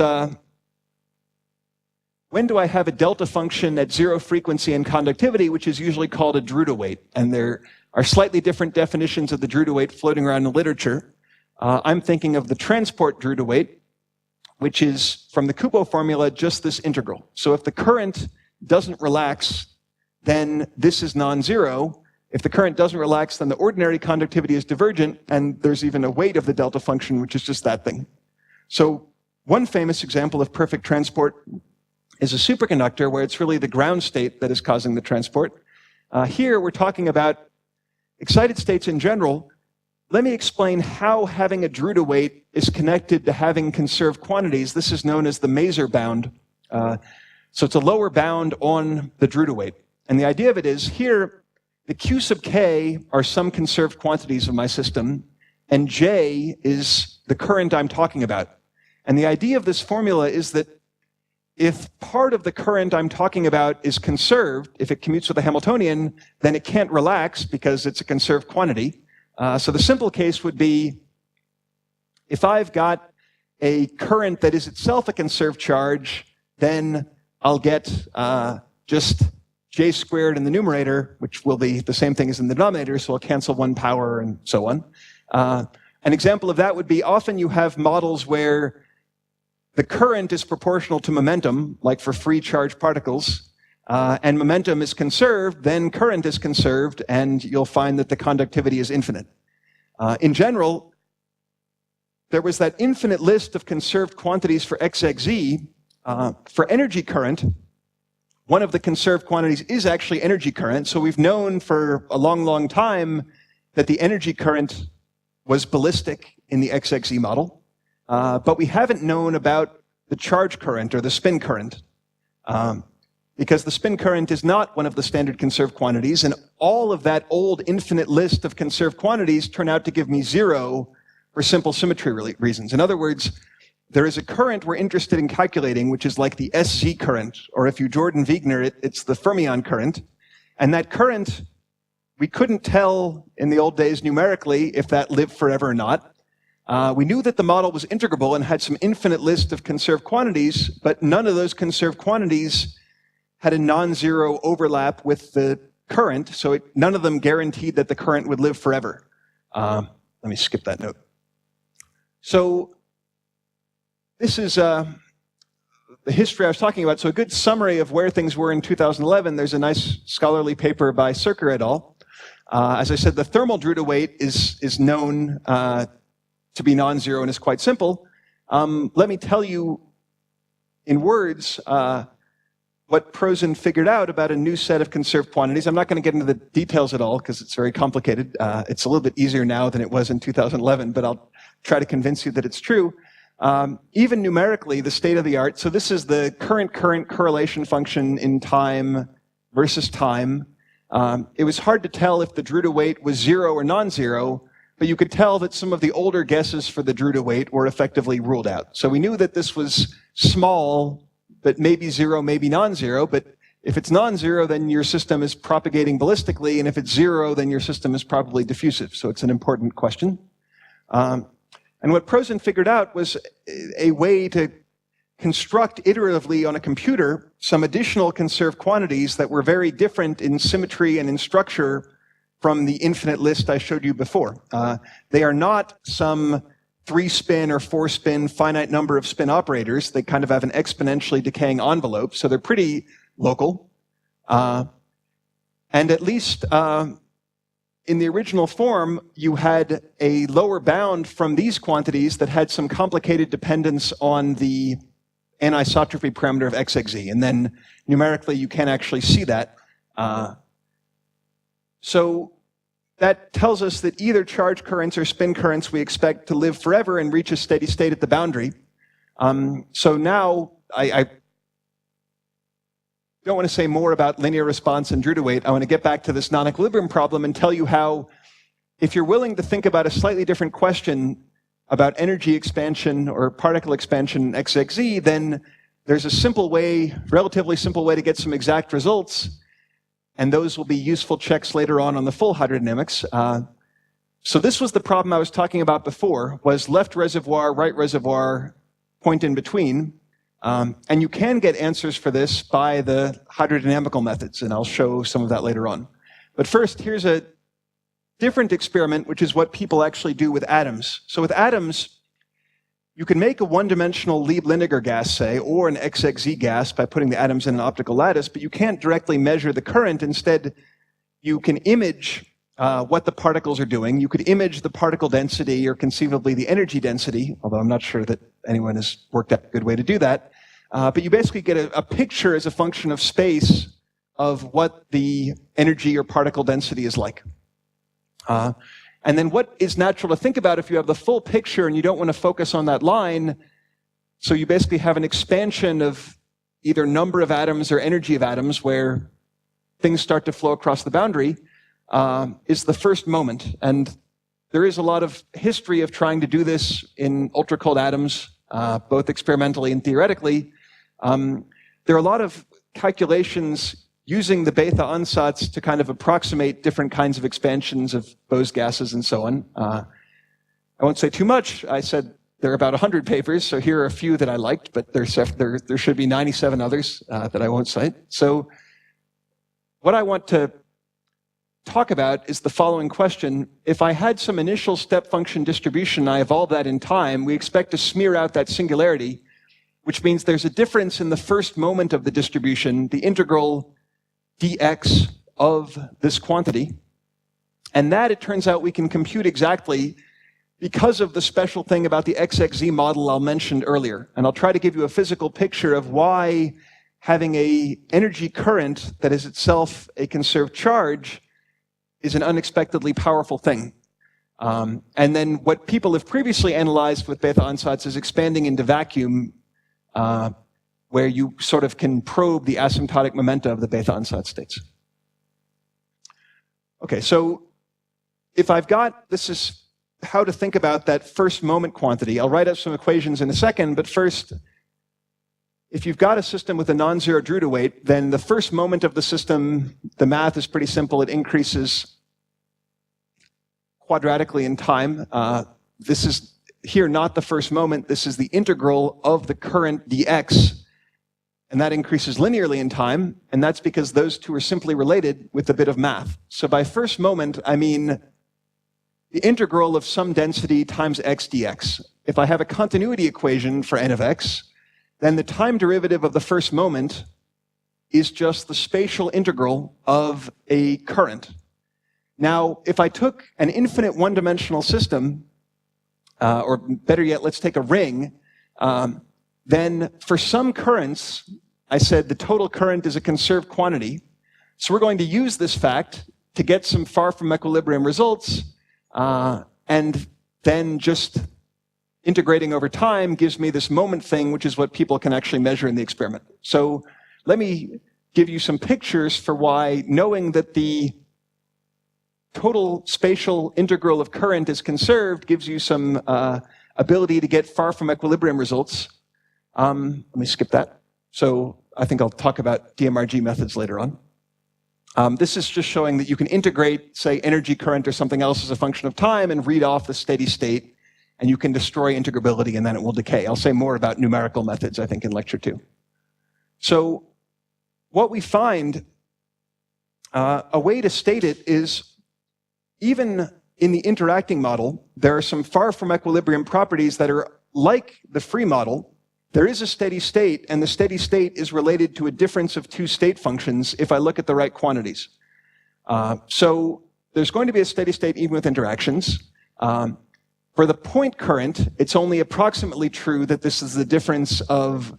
when do I have a delta function at zero frequency and conductivity, which is usually called a Drude weight? And there are slightly different definitions of the Drude weight floating around in the literature. I'm thinking of the transport Drude weight, which is, from the Kubo formula, just this integral. So if the current doesn't relax, then this is non-zero. If the current doesn't relax, then the ordinary conductivity is divergent, and there's even a weight of the delta function, which is just that thing. So one famous example of perfect transport is a superconductor, where it's really the ground state that is causing the transport. Here we're talking about excited states in general. Let me explain how having a Drude weight is connected to having conserved quantities. This is known as the Maser bound. So it's a lower bound on the Drude weight. And the idea of it is, here, the Q sub k are some conserved quantities of my system, and J is the current I'm talking about. And the idea of this formula is that if part of the current I'm talking about is conserved, if it commutes with a Hamiltonian, then it can't relax because it's a conserved quantity. So the simple case would be, if I've got a current that is itself a conserved charge, then I'll get just J squared in the numerator, which will be the same thing as in the denominator, so I'll cancel one power and so on. An example of that would be, often you have models where the current is proportional to momentum, like for free charge particles, and momentum is conserved, then current is conserved, and you'll find that the conductivity is infinite. In general, there was that infinite list of conserved quantities for XXZ. For energy current, one of the conserved quantities is actually energy current, so we've known for a long, long time that the energy current was ballistic in the XXZ model. But we haven't known about the charge current or the spin current, because the spin current is not one of the standard conserved quantities, and all of that old infinite list of conserved quantities turn out to give me zero for simple symmetry reasons. In other words, there is a current we're interested in calculating, which is like the SZ current, or if you Jordan Wegener it, it's the fermion current. And that current, we couldn't tell in the old days numerically if that lived forever or not. We knew that the model was integrable and had some infinite list of conserved quantities, but none of those conserved quantities had a non-zero overlap with the current, so none of them guaranteed that the current would live forever. Let me skip that note. So this is the history I was talking about. So a good summary of where things were in 2011, there's a nice scholarly paper by Serker et al. As I said, the thermal Drude weight is known to be non-zero and is quite simple. Let me tell you in words what Prozin figured out about a new set of conserved quantities. I'm not going to get into the details at all because it's very complicated. It's a little bit easier now than it was in 2011, but I'll try to convince you that it's true. Even numerically, the state of the art, so this is the current correlation function in time versus time. It was hard to tell if the Drude weight was zero or non-zero, but you could tell that some of the older guesses for the Drude weight were effectively ruled out. So we knew that this was small, but maybe zero, maybe non-zero, but if it's non-zero, then your system is propagating ballistically, and if it's zero, then your system is probably diffusive. So it's an important question. And what Prozin figured out was a way to construct iteratively on a computer some additional conserved quantities that were very different in symmetry and in structure from the infinite list I showed you before. They are not some 3-spin or 4-spin finite number of spin operators. They kind of have an exponentially decaying envelope, so they're pretty local. And at least in the original form, you had a lower bound from these quantities that had some complicated dependence on the anisotropy parameter of XXZ. And then numerically, you can't actually see that. So that tells us that either charge currents or spin currents we expect to live forever and reach a steady state at the boundary. So now I don't want to say more about linear response and Drude weight. I want to get back to this non-equilibrium problem and tell you how, if you're willing to think about a slightly different question about energy expansion or particle expansion in XXZ, then there's a simple way, relatively simple way to get some exact results, and those will be useful checks later on the full hydrodynamics. So this was the problem I was talking about before, was left reservoir, right reservoir, point in between. And you can get answers for this by the hydrodynamical methods, and I'll show some of that later on. But first, here's a different experiment, which is what people actually do with atoms. So with atoms, you can make a one-dimensional Lieb-Liniger gas, say, or an XXZ gas by putting the atoms in an optical lattice, but you can't directly measure the current. Instead, you can image what the particles are doing. You could image the particle density or conceivably the energy density, although I'm not sure that anyone has worked out a good way to do that. But you basically get a picture as a function of space of what the energy or particle density is like. And then what is natural to think about if you have the full picture and you don't want to focus on that line, so you basically have an expansion of either number of atoms or energy of atoms where things start to flow across the boundary, is the first moment. And there is a lot of history of trying to do this in ultra-cold atoms, both experimentally and theoretically. There are a lot of calculations using the Bethe ansatz to kind of approximate different kinds of expansions of Bose gases and so on. I won't say too much. I said there are about 100 papers, so here are a few that I liked, but there should be 97 others that I won't cite. So what I want to talk about is the following question. If I had some initial step function distribution, I evolve that in time, we expect to smear out that singularity, which means there's a difference in the first moment of the distribution, the integral dx of this quantity. And that, it turns out, we can compute exactly because of the special thing about the XXZ model I mentioned earlier. And I'll try to give you a physical picture of why having an energy current that is itself a conserved charge is an unexpectedly powerful thing. And then what people have previously analyzed with Bethe ansatz is expanding into vacuum, where you sort of can probe the asymptotic momenta of the Bethe ansatz states. Okay, so if I've got, this is how to think about that first moment quantity. I'll write up some equations in a second, but first, if you've got a system with a non-zero Drude weight, then the first moment of the system, the math is pretty simple. It increases quadratically in time. This is here not the first moment. This is the integral of the current dx. And that increases linearly in time, and that's because those two are simply related with a bit of math. So by first moment, I mean the integral of some density times x dx. If I have a continuity equation for n of x, then the time derivative of the first moment is just the spatial integral of a current. Now, if I took an infinite one-dimensional system, or better yet, let's take a ring, then for some currents, I said the total current is a conserved quantity. So we're going to use this fact to get some far from equilibrium results, and then just integrating over time gives me this moment thing, which is what people can actually measure in the experiment. So let me give you some pictures for why knowing that the total spatial integral of current is conserved gives you some ability to get far from equilibrium results. Let me skip that. So I think I'll talk about DMRG methods later on. This is just showing that you can integrate, say, energy current or something else as a function of time and read off the steady state, and you can destroy integrability and then it will decay. I'll say more about numerical methods, I think, in lecture 2. So what we find, a way to state it is, even in the interacting model, there are some far from equilibrium properties that are like the free model. There is a steady state, and the steady state is related to a difference of two state functions if I look at the right quantities. So there's going to be a steady state even with interactions. For the point current, it's only approximately true that this is the difference of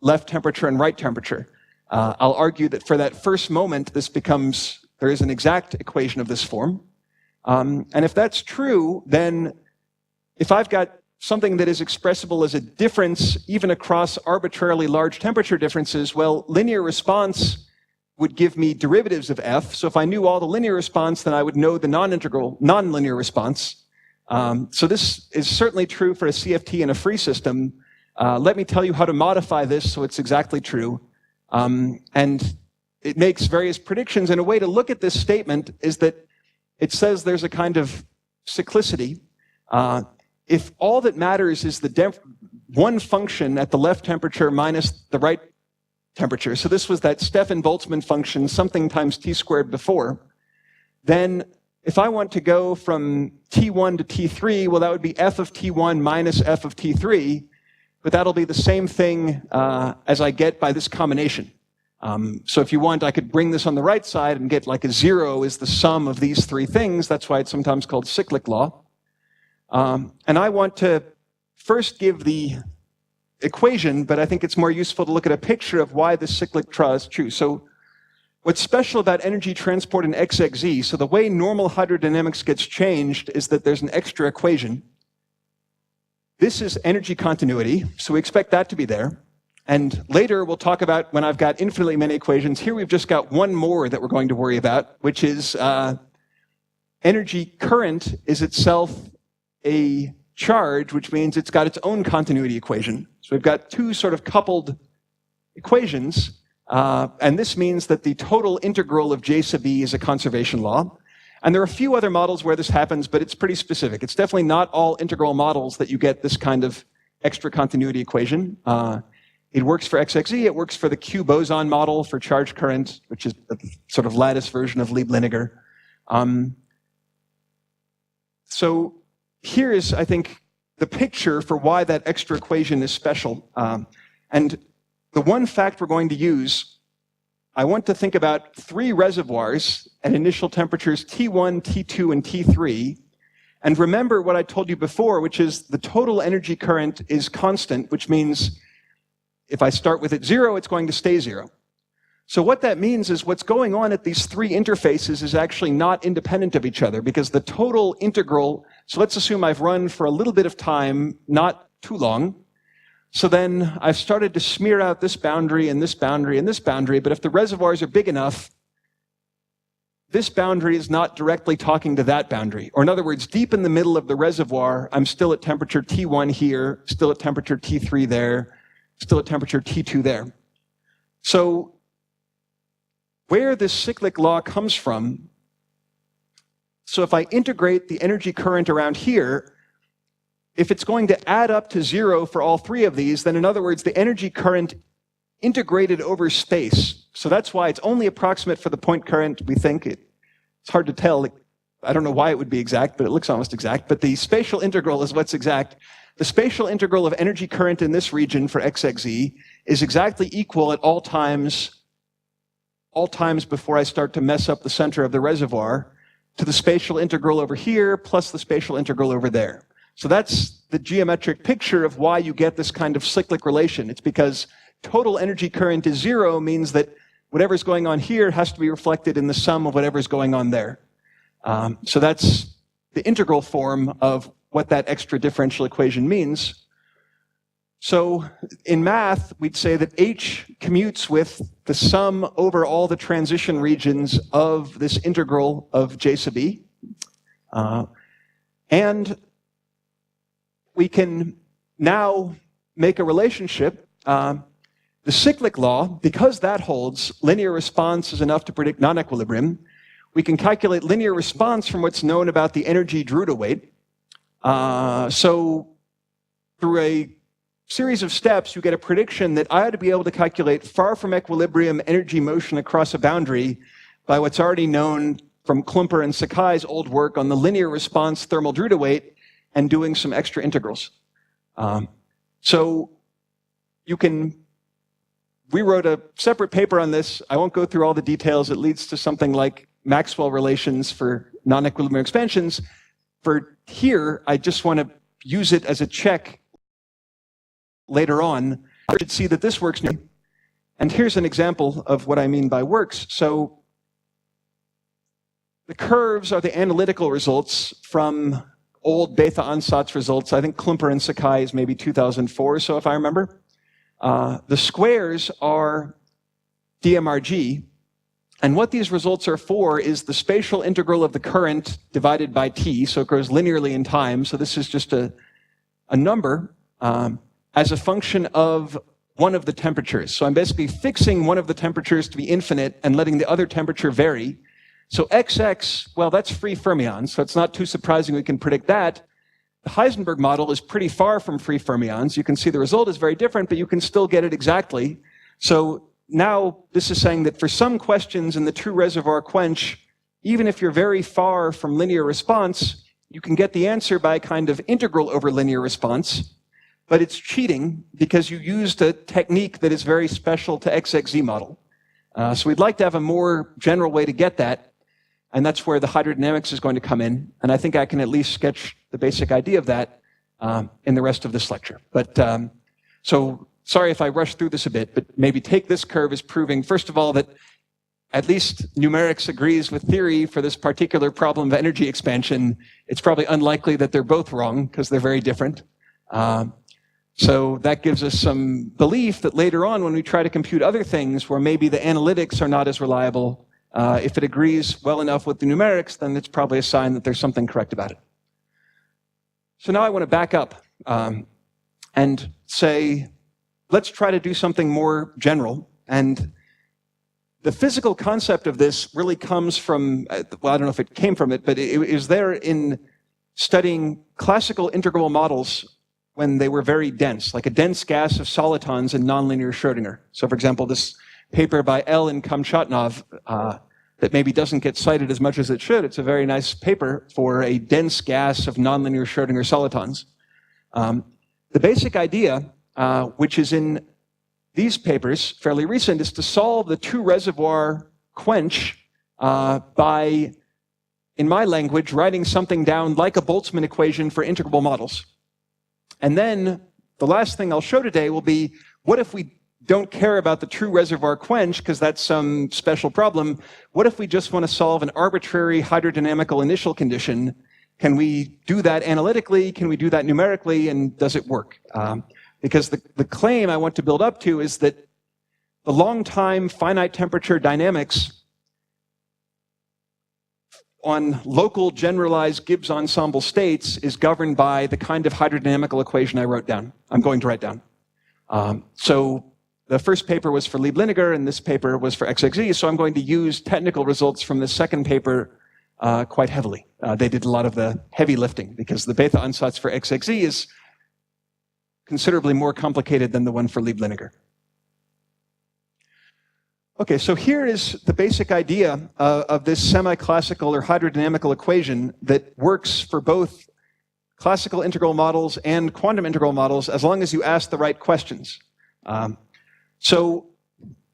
left temperature and right temperature. I'll argue that for that first moment, there is an exact equation of this form. And if that's true, then if I've got something that is expressible as a difference even across arbitrarily large temperature differences, well, linear response would give me derivatives of f. So if I knew all the linear response, then I would know the nonlinear response. So this is certainly true for a CFT in a free system. Let me tell you how to modify this so it's exactly true. And it makes various predictions. And a way to look at this statement is that it says there's a kind of cyclicity. If all that matters is the one function at the left temperature minus the right temperature, so this was that Stefan-Boltzmann function, something times t squared before, then if I want to go from t1 to t3, well, that would be f of t1 minus f of t3, but that'll be the same thing as I get by this combination. So if you want, I could bring this on the right side and get like a 0 is the sum of these three things. That's why it's sometimes called cyclic law. And I want to first give the equation, but I think it's more useful to look at a picture of why this cyclic law is true. So what's special about energy transport in xxz, so the way normal hydrodynamics gets changed is that there's an extra equation. This is energy continuity, so we expect that to be there. And later we'll talk about when I've got infinitely many equations. Here we've just got one more that we're going to worry about, which is energy current is itself a charge, which means it's got its own continuity equation. So we've got two sort of coupled equations, and this means that the total integral of J sub E is a conservation law. And there are a few other models where this happens, but it's pretty specific. It's definitely not all integral models that you get this kind of extra continuity equation. It works for XXE, it works for the Q boson model for charge current, which is a sort of lattice version of Lieb-Liniger. So here is, I think, the picture for why that extra equation is special. And the one fact we're going to use, I want to think about three reservoirs at initial temperatures T1, T2, and T3. And remember what I told you before, which is the total energy current is constant, which means if I start with it 0, it's going to stay 0. So what that means is what's going on at these three interfaces is actually not independent of each other, because the total integral, so let's assume I've run for a little bit of time, not too long. So then I've started to smear out this boundary and this boundary and this boundary, but if the reservoirs are big enough, this boundary is not directly talking to that boundary. Or in other words, deep in the middle of the reservoir, I'm still at temperature T1 here, still at temperature T3 there, still at temperature T2 there. So where this cyclic law comes from, so if I integrate the energy current around here, if it's going to add up to 0 for all three of these, then in other words, the energy current integrated over space. So that's why it's only approximate for the point current, we think. It's hard to tell. I don't know why it would be exact, but it looks almost exact. But the spatial integral is what's exact. The spatial integral of energy current in this region for xxz is exactly equal at all times before I start to mess up the center of the reservoir, to the spatial integral over here plus the spatial integral over there. So that's the geometric picture of why you get this kind of cyclic relation. It's because total energy current is 0 means that whatever's going on here has to be reflected in the sum of whatever's going on there. So that's the integral form of what that extra differential equation means. So in math, we'd say that H commutes with the sum over all the transition regions of this integral of J sub E. And we can now make a relationship. The cyclic law, because that holds, linear response is enough to predict non-equilibrium. We can calculate linear response from what's known about the energy Drude weight. So through a series of steps, you get a prediction that I ought to be able to calculate far from equilibrium energy motion across a boundary by what's already known from Klumper and Sakai's old work on the linear response thermal Drude weight and doing some extra integrals. So you can, we wrote a separate paper on this. I won't go through all the details. It leads to something like Maxwell relations for non-equilibrium expansions. For here, I just want to use it as a check later on. I should see that this works. And here's an example of what I mean by works. So the curves are the analytical results from old Bethe-Ansatz results. I think Klumper and Sakai is maybe 2004 or so, if I remember. The squares are DMRG, and what these results are for is the spatial integral of the current divided by t, so it grows linearly in time. So this is just a number as a function of one of the temperatures. So I'm basically fixing one of the temperatures to be infinite and letting the other temperature vary. So XX, well, that's free fermions, so it's not too surprising we can predict that. The Heisenberg model is pretty far from free fermions. You can see the result is very different, but you can still get it exactly. So now this is saying that for some questions in the true reservoir quench, even if you're very far from linear response, you can get the answer by a kind of integral over linear response, but it's cheating because you used a technique that is very special to XXZ model. So we'd like to have a more general way to get that, and that's where the hydrodynamics is going to come in, and I think I can at least sketch the basic idea of that in the rest of this lecture. But so sorry if I rushed through this a bit, but maybe take this curve as proving, first of all, that at least numerics agrees with theory for this particular problem of energy expansion. It's probably unlikely that they're both wrong because they're very different. So that gives us some belief that later on when we try to compute other things where maybe the analytics are not as reliable, if it agrees well enough with the numerics, then it's probably a sign that there's something correct about it. So now I want to back up and say, let's try to do something more general. And the physical concept of this really comes from, well, I don't know if it came from it, but it is there in studying classical integrable models when they were very dense, like a dense gas of solitons in nonlinear Schrödinger. So for example, this paper by L and Kamchatnov that maybe doesn't get cited as much as it should, it's a very nice paper for a dense gas of nonlinear Schrödinger solitons. The basic idea, which is in these papers, fairly recent, is to solve the true reservoir quench by, in my language, writing something down like a Boltzmann equation for integrable models. And then the last thing I'll show today will be, what if we don't care about the true reservoir quench, because that's some special problem? What if we just want to solve an arbitrary hydrodynamical initial condition? Can we do that analytically? Can we do that numerically? And does it work? Because the claim I want to build up to is that the long-time finite temperature dynamics on local generalized Gibbs ensemble states is governed by the kind of hydrodynamical equation I wrote down. I'm going to write down. So the first paper was for Lieb-Liniger, and this paper was for XXZ, so I'm going to use technical results from the second paper quite heavily. They did a lot of the heavy lifting, because the Bethe-Ansatz for XXZ is considerably more complicated than the one for Lieb-Liniger. Okay, so here is the basic idea of this semi-classical or hydrodynamical equation that works for both classical integral models and quantum integral models as long as you ask the right questions. So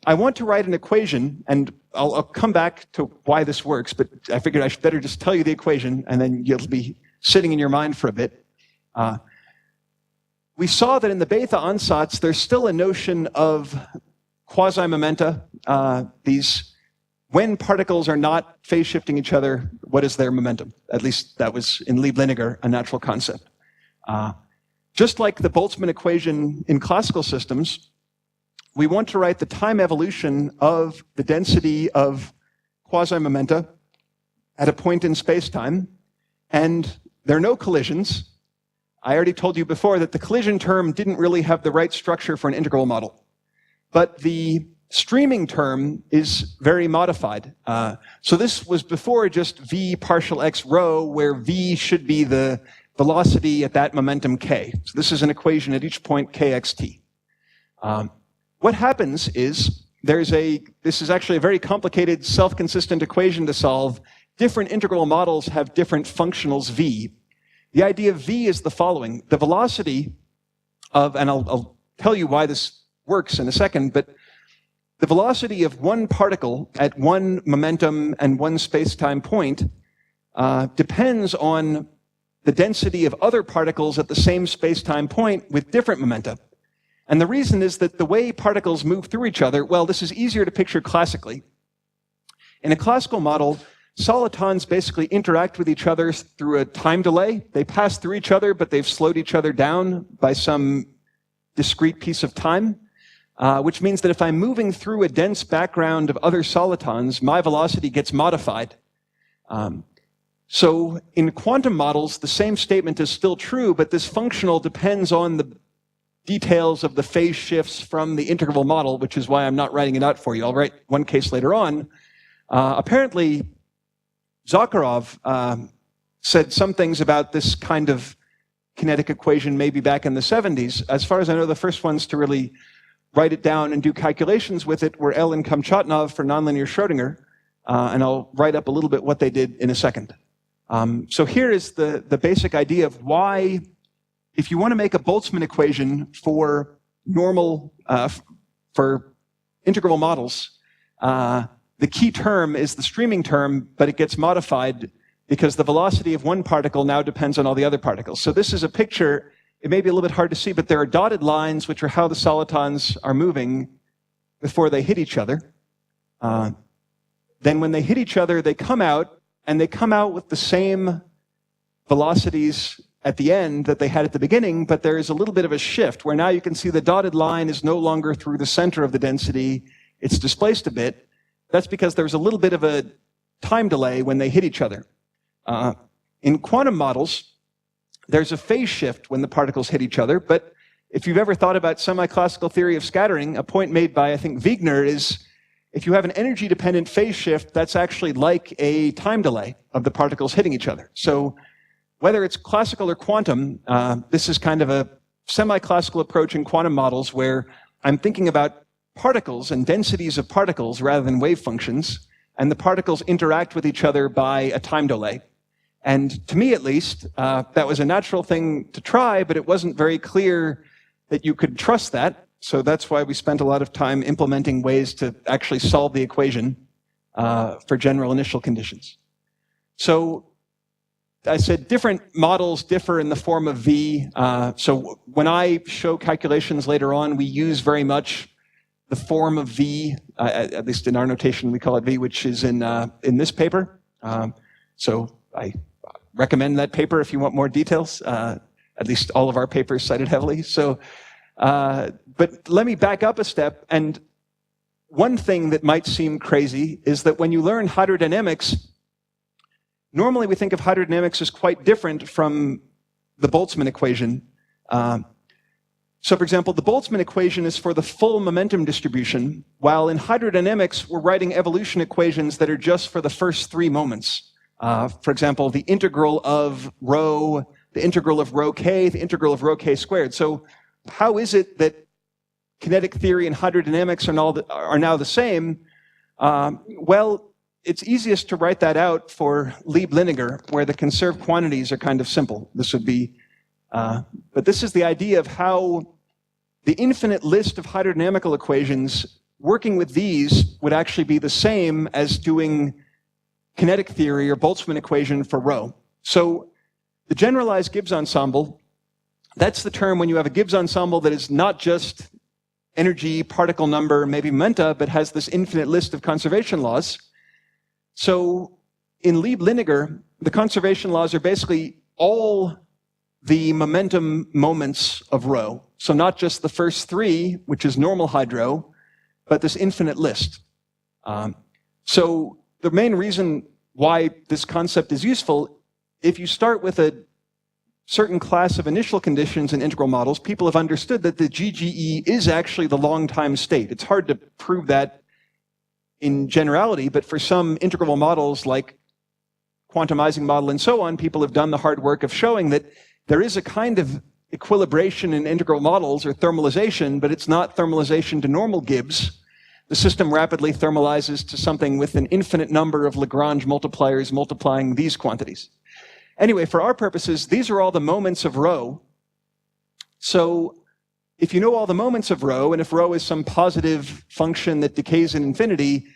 I want to write an equation, and I'll come back to why this works, but I figured I should better just tell you the equation, and then you'll be sitting in your mind for a bit. We saw that in the Bethe-Ansatz, there's still a notion of quasi-momenta, when particles are not phase-shifting each other, what is their momentum? At least that was, in Lieb-Liniger, a natural concept. Just like the Boltzmann equation in classical systems, we want to write the time evolution of the density of quasi-momenta at a point in space-time, and there are no collisions. I already told you before that the collision term didn't really have the right structure for an integral model. But the streaming term is very modified. So this was before just v partial x rho, where v should be the velocity at that momentum k. So this is an equation at each point kxt. What happens is this is actually a very complicated self-consistent equation to solve. Different integral models have different functionals v. The idea of v is the following. The velocity of, and I'll tell you why this works in a second, but the velocity of one particle at one momentum and one space-time point depends on the density of other particles at the same space-time point with different momenta. And the reason is that the way particles move through each other, well, this is easier to picture classically. In a classical model, solitons basically interact with each other through a time delay. They pass through each other, but they've slowed each other down by some discrete piece of time, which means that if I'm moving through a dense background of other solitons, my velocity gets modified. So in quantum models, the same statement is still true, but this functional depends on the details of the phase shifts from the integrable model, which is why I'm not writing it out for you. I'll write one case later on. Apparently, Zakharov said some things about this kind of kinetic equation maybe back in the 70s. As far as I know, the first ones to really write it down and do calculations with it were L and Kamchatnov for nonlinear Schrodinger, and I'll write up a little bit what they did in a second. So here is the basic idea of why, if you want to make a Boltzmann equation for normal, for integrable models, the key term is the streaming term, but it gets modified because the velocity of one particle now depends on all the other particles. So this is a picture. It may be a little bit hard to see, but there are dotted lines, which are how the solitons are moving before they hit each other. Then when they hit each other, they come out, and they come out with the same velocities at the end that they had at the beginning, but there is a little bit of a shift, where now you can see the dotted line is no longer through the center of the density. It's displaced a bit. That's because there's a little bit of a time delay when they hit each other. In quantum models, there's a phase shift when the particles hit each other, but if you've ever thought about semi-classical theory of scattering, a point made by, I think, Wiegmann is, if you have an energy-dependent phase shift, that's actually like a time delay of the particles hitting each other. So whether it's classical or quantum, this is kind of a semi-classical approach in quantum models where I'm thinking about particles and densities of particles rather than wave functions, and the particles interact with each other by a time delay. And to me, at least, that was a natural thing to try, but it wasn't very clear that you could trust that. So that's why we spent a lot of time implementing ways to actually solve the equation for general initial conditions. So I said different models differ in the form of V. So when I show calculations later on, we use very much the form of V, at least in our notation we call it V, which is in this paper. So I recommend that paper if you want more details. At least all of our papers cited heavily. So, but let me back up a step. And one thing that might seem crazy is that when you learn hydrodynamics, normally we think of hydrodynamics as quite different from the Boltzmann equation. So for example, the Boltzmann equation is for the full momentum distribution, while in hydrodynamics, we're writing evolution equations that are just for the first three moments. For example, the integral of rho, the integral of rho k, the integral of rho k squared. So how is it that kinetic theory and hydrodynamics are now the same? Well, it's easiest to write that out for Lieb-Liniger, where the conserved quantities are kind of simple. This would be, but this is the idea of how the infinite list of hydrodynamical equations, working with these would actually be the same as doing kinetic theory or Boltzmann equation for rho. So the generalized Gibbs ensemble, that's the term when you have a Gibbs ensemble that is not just energy, particle number, maybe momenta, but has this infinite list of conservation laws. So in Lieb-Liniger, the conservation laws are basically all the momentum moments of rho. So not just the first three, which is normal hydro, but this infinite list. So the main reason why this concept is useful, if you start with a certain class of initial conditions in integral models, people have understood that the GGE is actually the long-time state. It's hard to prove that in generality, but for some integral models like quantumizing model and so on, people have done the hard work of showing that there is a kind of equilibration in integral models or thermalization, but it's not thermalization to normal Gibbs. The system rapidly thermalizes to something with an infinite number of Lagrange multipliers multiplying these quantities. Anyway, for our purposes, these are all the moments of rho. So if you know all the moments of rho, and if rho is some positive function that decays in infinity,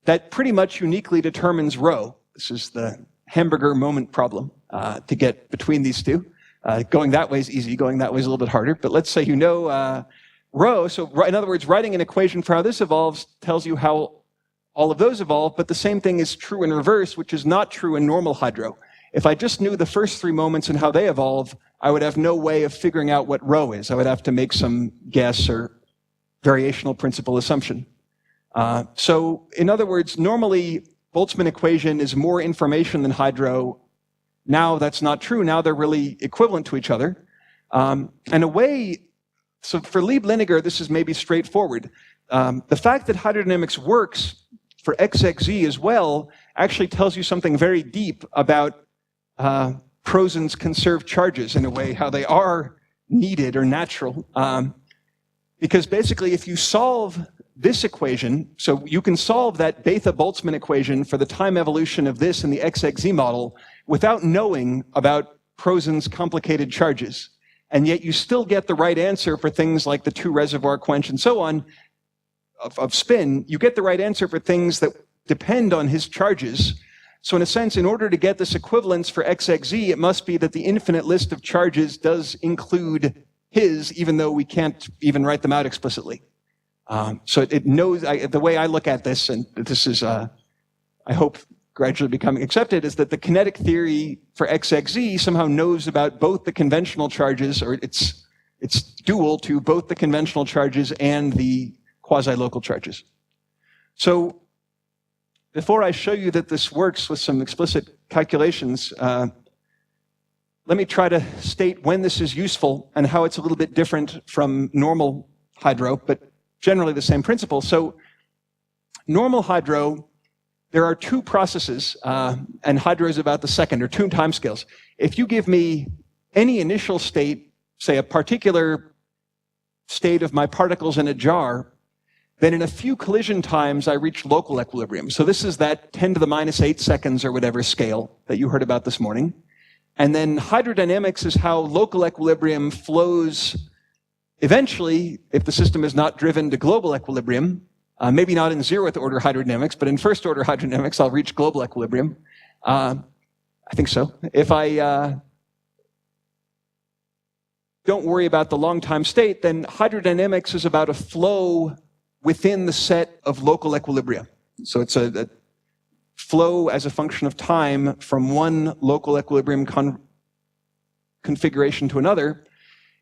that pretty much uniquely determines rho. This is the hamburger moment problem to get between these two. Going that way is easy, going that way is a little bit harder. But let's say you know rho. So in other words, writing an equation for how this evolves tells you how all of those evolve, but the same thing is true in reverse, which is not true in normal hydro. If I just knew the first 3 moments and how they evolve, I would have no way of figuring out what rho is. I would have to make some guess or variational principle assumption. So in other words, normally Boltzmann equation is more information than hydro. Now that's not true. Now they're really equivalent to each other. And a way, so for Lieb-Liniger, this is maybe straightforward. The fact that hydrodynamics works for XXZ as well actually tells you something very deep about Prosen's conserved charges in a way, how they are needed or natural. Because basically if you solve this equation, so you can solve that Bethe-Boltzmann equation for the time evolution of this in the XXZ model without knowing about Prosen's complicated charges. And yet you still get the right answer for things like the 2 reservoir quench and so on of spin. You get the right answer for things that depend on his charges. So in a sense, in order to get this equivalence for XXZ, it must be that the infinite list of charges does include his, even though we can't even write them out explicitly. So it knows, the way I look at this, and this is, I hope, gradually becoming accepted, is that the kinetic theory for XXZ somehow knows about both the conventional charges, or it's dual to both the conventional charges and the quasi-local charges. So before I show you that this works with some explicit calculations, let me try to state when this is useful and how it's a little bit different from normal hydro, but generally the same principle. So normal hydro, there are 2 processes, and hydro is about the second, or 2 timescales. If you give me any initial state, say a particular state of my particles in a jar, then in a few collision times I reach local equilibrium. So this is that 10 to the minus 8 seconds or whatever scale that you heard about this morning. And then hydrodynamics is how local equilibrium flows eventually, if the system is not driven to global equilibrium, maybe not in 0th order hydrodynamics, but in 1st order hydrodynamics, I'll reach global equilibrium. I think so. If I don't worry about the long time state, then hydrodynamics is about a flow within the set of local equilibria. So it's a flow as a function of time from one local equilibrium configuration to another.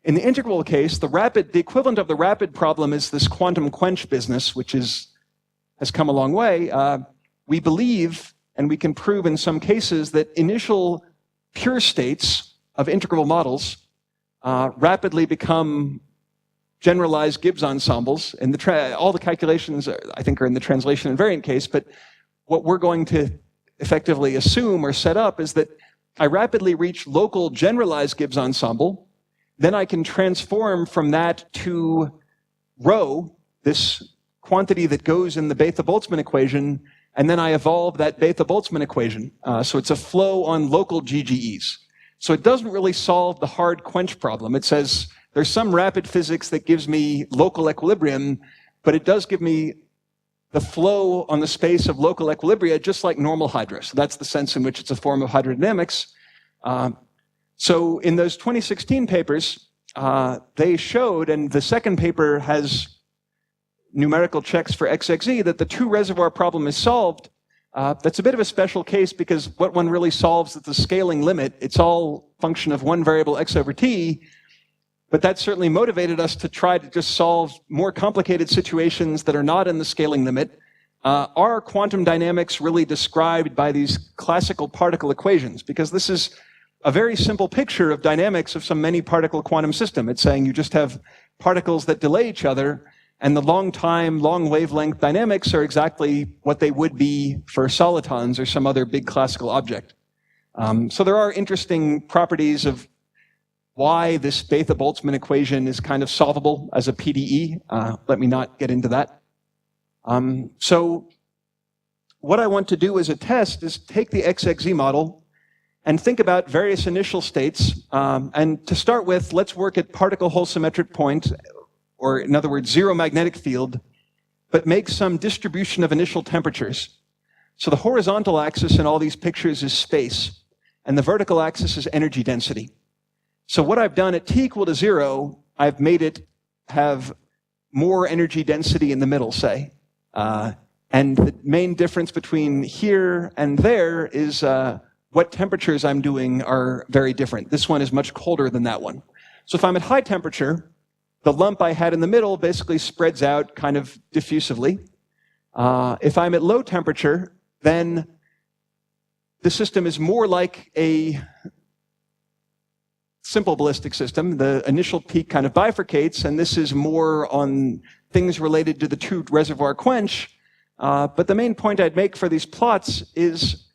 In the integrable case, the equivalent of the rapid problem is this quantum quench business, which has come a long way. We believe, and we can prove in some cases, that initial pure states of integrable models rapidly become generalized Gibbs ensembles. And all the calculations, I think, are in the translation invariant case, but what we're going to effectively assume or set up is that I rapidly reach local generalized Gibbs ensemble. Then I can transform from that to rho, this quantity that goes in the Bethe-Boltzmann equation, and then I evolve that Bethe-Boltzmann equation. So it's a flow on local GGEs. So it doesn't really solve the hard quench problem. It says there's some rapid physics that gives me local equilibrium, but it does give me the flow on the space of local equilibria, just like normal hydro. So that's the sense in which it's a form of hydrodynamics. So in those 2016 papers, they showed, and the second paper has numerical checks for XXZ, that the 2 reservoir problem is solved. That's a bit of a special case because what one really solves is the scaling limit. It's all function of one variable x over t, but that certainly motivated us to try to just solve more complicated situations that are not in the scaling limit. Are quantum dynamics really described by these classical particle equations? Because this is a very simple picture of dynamics of some many-particle quantum system. It's saying you just have particles that delay each other, and the long time, long wavelength dynamics are exactly what they would be for solitons or some other big classical object. So there are interesting properties of why this Bethe-Boltzmann equation is kind of solvable as a PDE. Let me not get into that. So what I want to do as a test is take the XXZ model and think about various initial states. And to start with, let's work at particle hole symmetric point, or in other words, zero magnetic field, but make some distribution of initial temperatures. So the horizontal axis in all these pictures is space, and the vertical axis is energy density. So what I've done at t equal to 0, I've made it have more energy density in the middle, say. And the main difference between here and there is what temperatures I'm doing are very different. This one is much colder than that one. So if I'm at high temperature, the lump I had in the middle basically spreads out kind of diffusively. If I'm at low temperature, then the system is more like a simple ballistic system. The initial peak kind of bifurcates, and this is more on things related to the true reservoir quench. But the main point I'd make for these plots is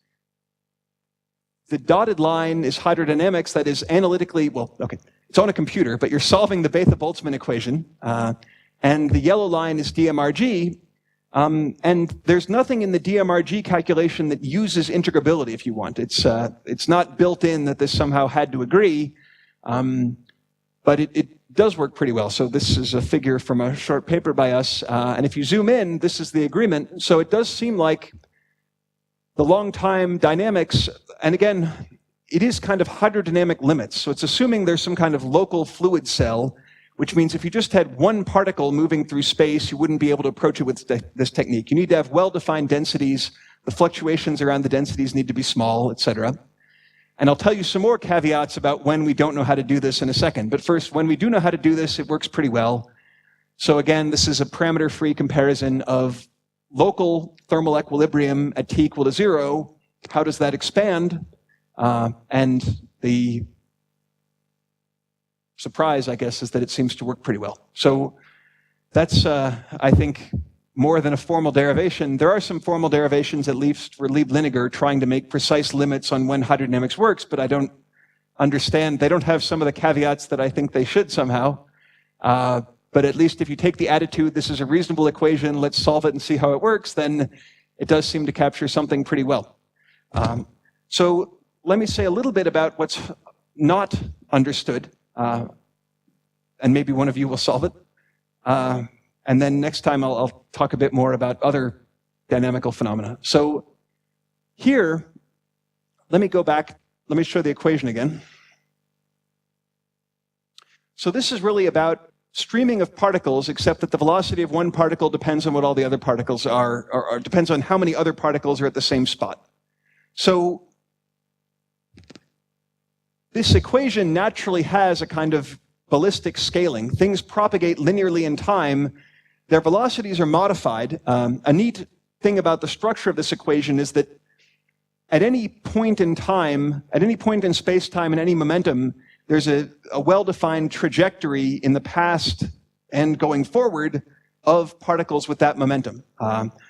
the dotted line is hydrodynamics, that is analytically, well, okay, it's on a computer, but you're solving the Bethe-Boltzmann equation. And the yellow line is DMRG. And there's nothing in the DMRG calculation that uses integrability, if you want. It's not built in that this somehow had to agree, but it does work pretty well. So this is a figure from a short paper by us. And if you zoom in, this is the agreement. So it does seem like the long-time dynamics, and again, it is kind of hydrodynamic limits. So it's assuming there's some kind of local fluid cell, which means if you just had one particle moving through space, you wouldn't be able to approach it with this technique. You need to have well-defined densities. The fluctuations around the densities need to be small, etc. And I'll tell you some more caveats about when we don't know how to do this in a second. But first, when we do know how to do this, it works pretty well. So again, this is a parameter-free comparison of local thermal equilibrium at T equal to 0. How does that expand? And the surprise, I guess, is that it seems to work pretty well. So that's, I think, more than a formal derivation. There are some formal derivations, at least for Lieb-Liniger, trying to make precise limits on when hydrodynamics works, but I don't understand. They don't have some of the caveats that I think they should somehow. But at least if you take the attitude, this is a reasonable equation, let's solve it and see how it works, then it does seem to capture something pretty well. So let me say a little bit about what's not understood. And maybe one of you will solve it. And then next time I'll talk a bit more about other dynamical phenomena. So here, let me go back, let me show the equation again. So this is really about streaming of particles, except that the velocity of one particle depends on what all the other particles are, or depends on how many other particles are at the same spot. So this equation naturally has a kind of ballistic scaling. Things propagate linearly in time. Their velocities are modified. A neat thing about the structure of this equation is that at any point in time, at any point in space-time and any momentum, there's a well-defined trajectory in the past and going forward of particles with that momentum.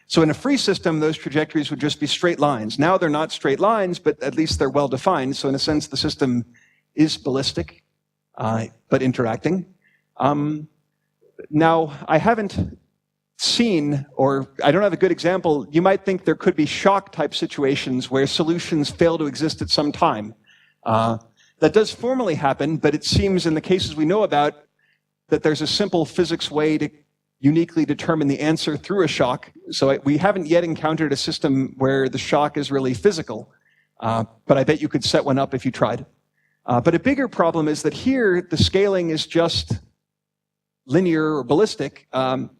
So in a free system, those trajectories would just be straight lines. Now they're not straight lines, but at least they're well-defined. So in a sense, the system is ballistic, but interacting. Now, I haven't seen, or I don't have a good example. You might think there could be shock-type situations where solutions fail to exist at some time. That does formally happen, but it seems in the cases we know about that there's a simple physics way to uniquely determine the answer through a shock. So we haven't yet encountered a system where the shock is really physical, but I bet you could set one up if you tried. But a bigger problem is that here the scaling is just linear or ballistic.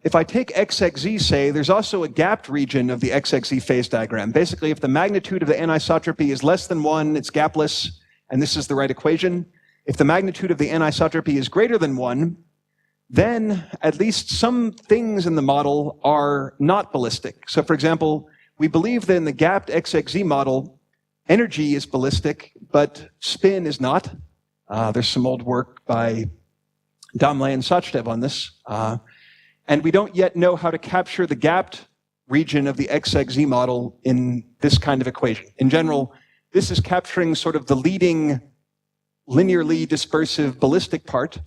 If I take XXZ, say, there's also a gapped region of the XXZ phase diagram. Basically, if the magnitude of the anisotropy is less than 1, it's gapless, and this is the right equation. If the magnitude of the anisotropy is greater than 1, then at least some things in the model are not ballistic. So for example, we believe that in the gapped XXZ model, energy is ballistic, but spin is not. There's some old work by Damle and Sachdev on this. And we don't yet know how to capture the gapped region of the XXZ model in this kind of equation. In general, this is capturing sort of the leading linearly dispersive ballistic part,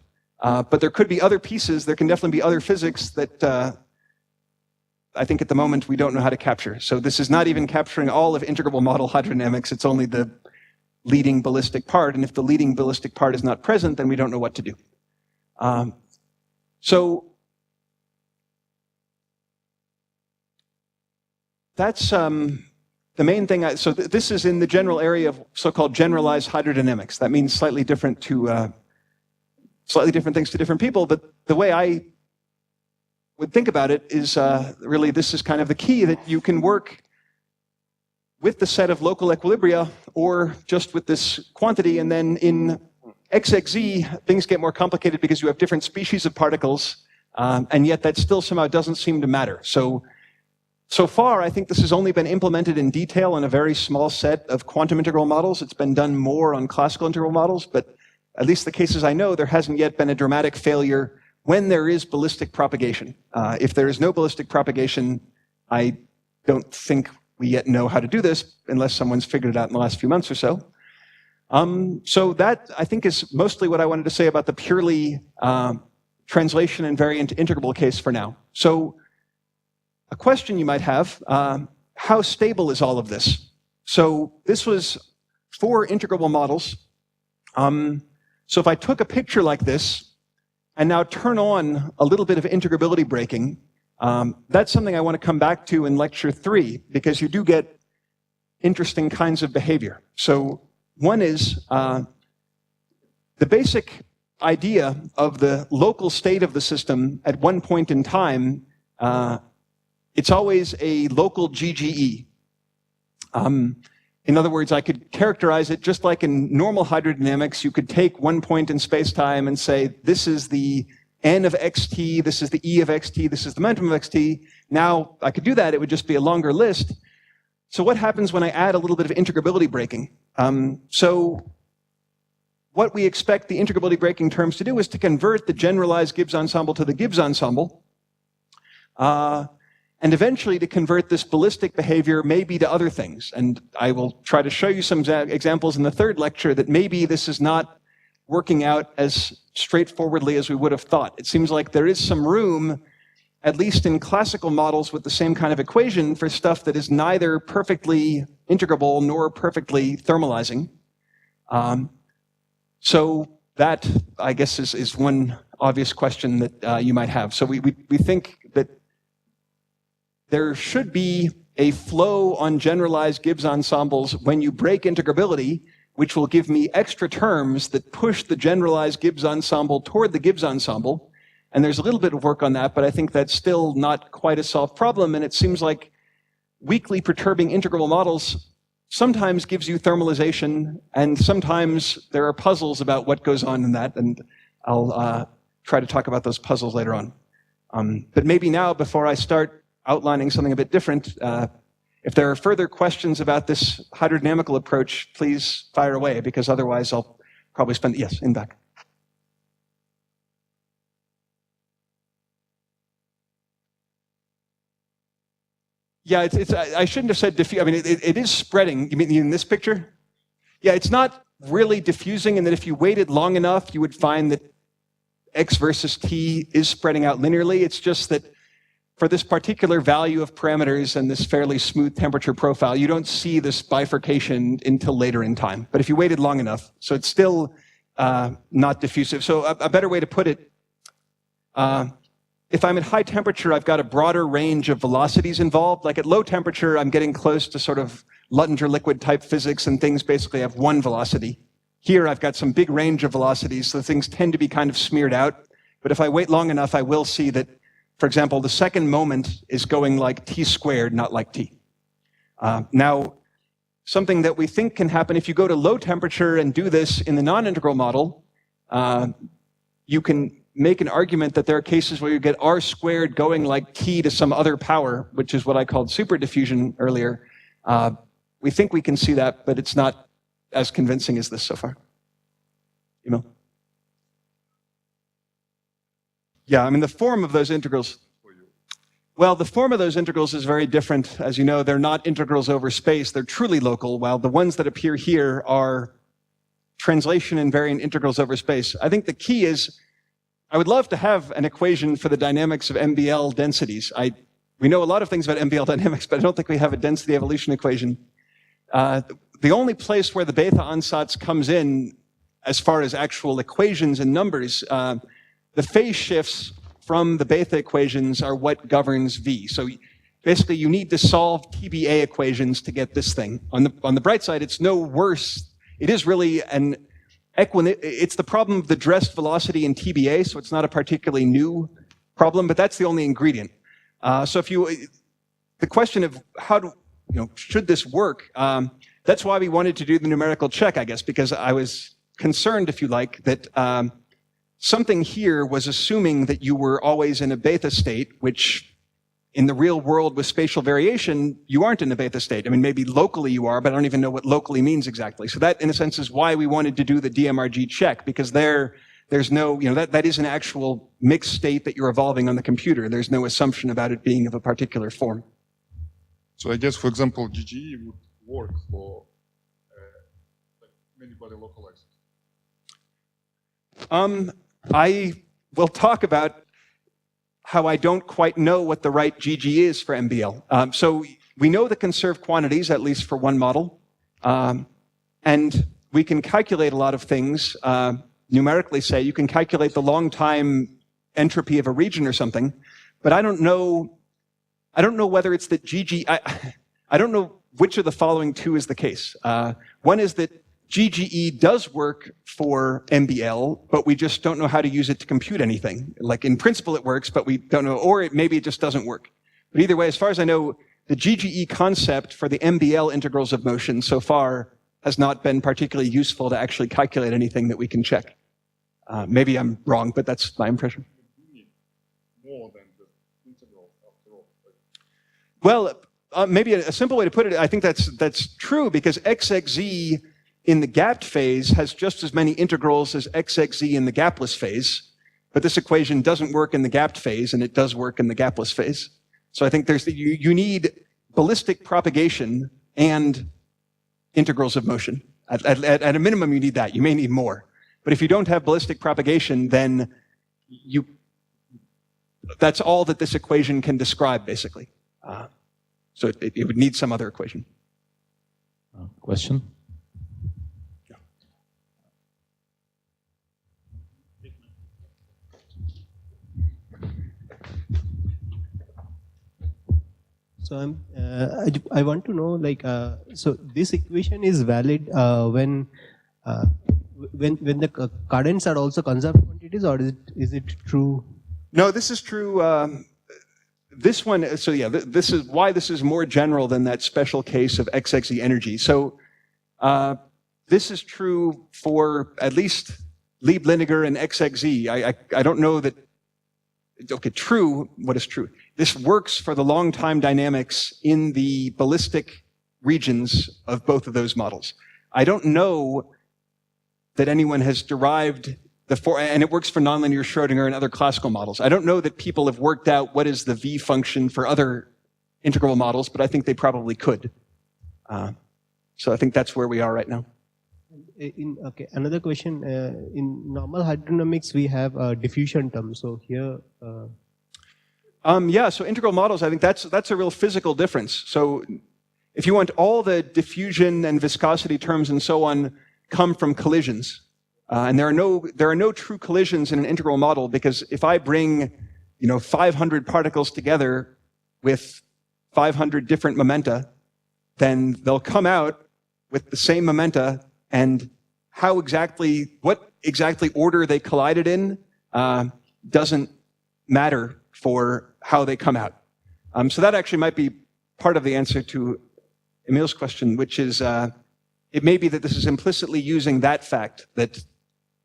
but there could be other pieces, there can definitely be other physics that I think at the moment we don't know how to capture. So this is not even capturing all of integrable model hydrodynamics, it's only the leading ballistic part, and if the leading ballistic part is not present, then we don't know what to do. So that's the main thing. So this is in the general area of so-called generalized hydrodynamics. That means slightly different things to different people. But the way I would think about it is really this is kind of the key, that you can work with the set of local equilibria or just with this quantity, and then in XXZ, things get more complicated because you have different species of particles, and yet that still somehow doesn't seem to matter. So far, I think this has only been implemented in detail in a very small set of quantum integral models. It's been done more on classical integral models, but at least the cases I know, there hasn't yet been a dramatic failure when there is ballistic propagation. If there is no ballistic propagation, I don't think we yet know how to do this, unless someone's figured it out in the last few months or so. So that, I think, is mostly what I wanted to say about the purely translation and variant integrable case for now. So a question you might have, how stable is all of this? So this was 4 integrable models. So if I took a picture like this and now turn on a little bit of integrability breaking, that's something I want to come back to in lecture 3, because you do get interesting kinds of behavior. So one is the basic idea of the local state of the system at one point in time. It's always a local GGE. In other words, I could characterize it just like in normal hydrodynamics. You could take one point in space-time and say, this is the n of xt, this is the e of xt, this is the momentum of xt. Now, I could do that. It would just be a longer list. So what happens when I add a little bit of integrability breaking? So what we expect the integrability breaking terms to do is to convert the generalized Gibbs ensemble to the Gibbs ensemble, and eventually to convert this ballistic behavior maybe to other things. And I will try to show you some examples in the 3rd lecture that maybe this is not working out as straightforwardly as we would have thought. It seems like there is some room, at least in classical models with the same kind of equation, for stuff that is neither perfectly integrable nor perfectly thermalizing. So that, I guess, is one obvious question that you might have. So we think that there should be a flow on generalized Gibbs ensembles when you break integrability, which will give me extra terms that push the generalized Gibbs ensemble toward the Gibbs ensemble. And there's a little bit of work on that, but I think that's still not quite a solved problem. And it seems like weakly perturbing integrable models sometimes gives you thermalization, and sometimes there are puzzles about what goes on in that. And I'll try to talk about those puzzles later on. But maybe now, before I start outlining something a bit different, if there are further questions about this hydrodynamical approach, please fire away, because otherwise I'll probably spend, yes, in back. Yeah, I shouldn't have said diffuse. I mean, it is spreading. You mean in this picture? Yeah, it's not really diffusing, in that if you waited long enough, you would find that x versus t is spreading out linearly. It's just that for this particular value of parameters and this fairly smooth temperature profile, you don't see this bifurcation until later in time. But if you waited long enough, so it's still not diffusive. So a better way to put it, if I'm at high temperature, I've got a broader range of velocities involved. Like at low temperature, I'm getting close to sort of Luttinger liquid type physics, and things basically have one velocity. Here, I've got some big range of velocities, so things tend to be kind of smeared out. But if I wait long enough, I will see that, for example, the second moment is going like t squared, not like t. Now, something that we think can happen if you go to low temperature and do this in the non-integral model, you can make an argument that there are cases where you get r squared going like t to some other power, which is what I called super diffusion earlier. We think we can see that, but it's not as convincing as this so far. Emil? Yeah, I mean, the form of those integrals, well, the form of those integrals is very different. As you know, they're not integrals over space. They're truly local, while the ones that appear here are translation invariant integrals over space. I think the key is, I would love to have an equation for the dynamics of MBL densities. We know a lot of things about MBL dynamics, but I don't think we have a density evolution equation. The only place where the bethe ansatz comes in, as far as actual equations and numbers, the phase shifts from the bethe equations are what governs V. So basically, you need to solve TBA equations to get this thing. On the bright side, it's no worse. It is really it's the problem of the dressed velocity in TBA, so it's not a particularly new problem, but that's the only ingredient. So the question of should this work? That's why we wanted to do the numerical check, I guess, because I was concerned, if you like, that something here was assuming that you were always in a Bethe state, which in the real world with spatial variation, you aren't in a Bethe state. I mean, maybe locally you are, but I don't even know what locally means exactly. So that, in a sense, is why we wanted to do the DMRG check, because there's no, that is an actual mixed state that you're evolving on the computer. There's no assumption about it being of a particular form. So I guess, for example, GGE would work for anybody localized. I will talk about how I don't quite know what the right GG is for MBL. So we know the conserved quantities, at least for one model, and we can calculate a lot of things. Numerically, say you can calculate the long time entropy of a region or something, but I don't know whether it's that GG. I don't know which of the following two is the case. One is that GGE does work for MBL, but we just don't know how to use it to compute anything. Like in principle it works, but we don't know, or maybe it just doesn't work. But either way, as far as I know, the GGE concept for the MBL integrals of motion so far has not been particularly useful to actually calculate anything that we can check. Maybe I'm wrong, but that's my impression. More than the integral after all. Well, maybe a simple way to put it, I think that's true, because XXZ in the gapped phase has just as many integrals as XXZ in the gapless phase, but this equation doesn't work in the gapped phase, and it does work in the gapless phase. So I think you need ballistic propagation and integrals of motion. At a minimum, you need that. You may need more. But if you don't have ballistic propagation, then that's all that this equation can describe, basically. So it would need some other equation. Question? So I want to know, like, so this equation is valid when the currents are also conserved quantities, or is it true? No, this is true. This one, so yeah, this is why this is more general than that special case of XXE energy. So this is true for at least Lieb-Liniger and XXE. I don't know that, okay, true, what is true? This works for the long time dynamics in the ballistic regions of both of those models. I don't know that anyone has derived and it works for nonlinear Schrodinger and other classical models. I don't know that people have worked out what is the V function for other integral models, but I think they probably could. So I think that's where we are right now. Okay, another question. In normal hydrodynamics, we have a diffusion term. So here. Yeah, so integral models, I think that's a real physical difference. So if you want, all the diffusion and viscosity terms and so on come from collisions. And there are no true collisions in an integral model, because if I bring 500 particles together with 500 different momenta, then they'll come out with the same momenta, and what exactly order they collided in doesn't matter for how they come out. So that actually might be part of the answer to Emil's question, which is it may be that this is implicitly using that fact that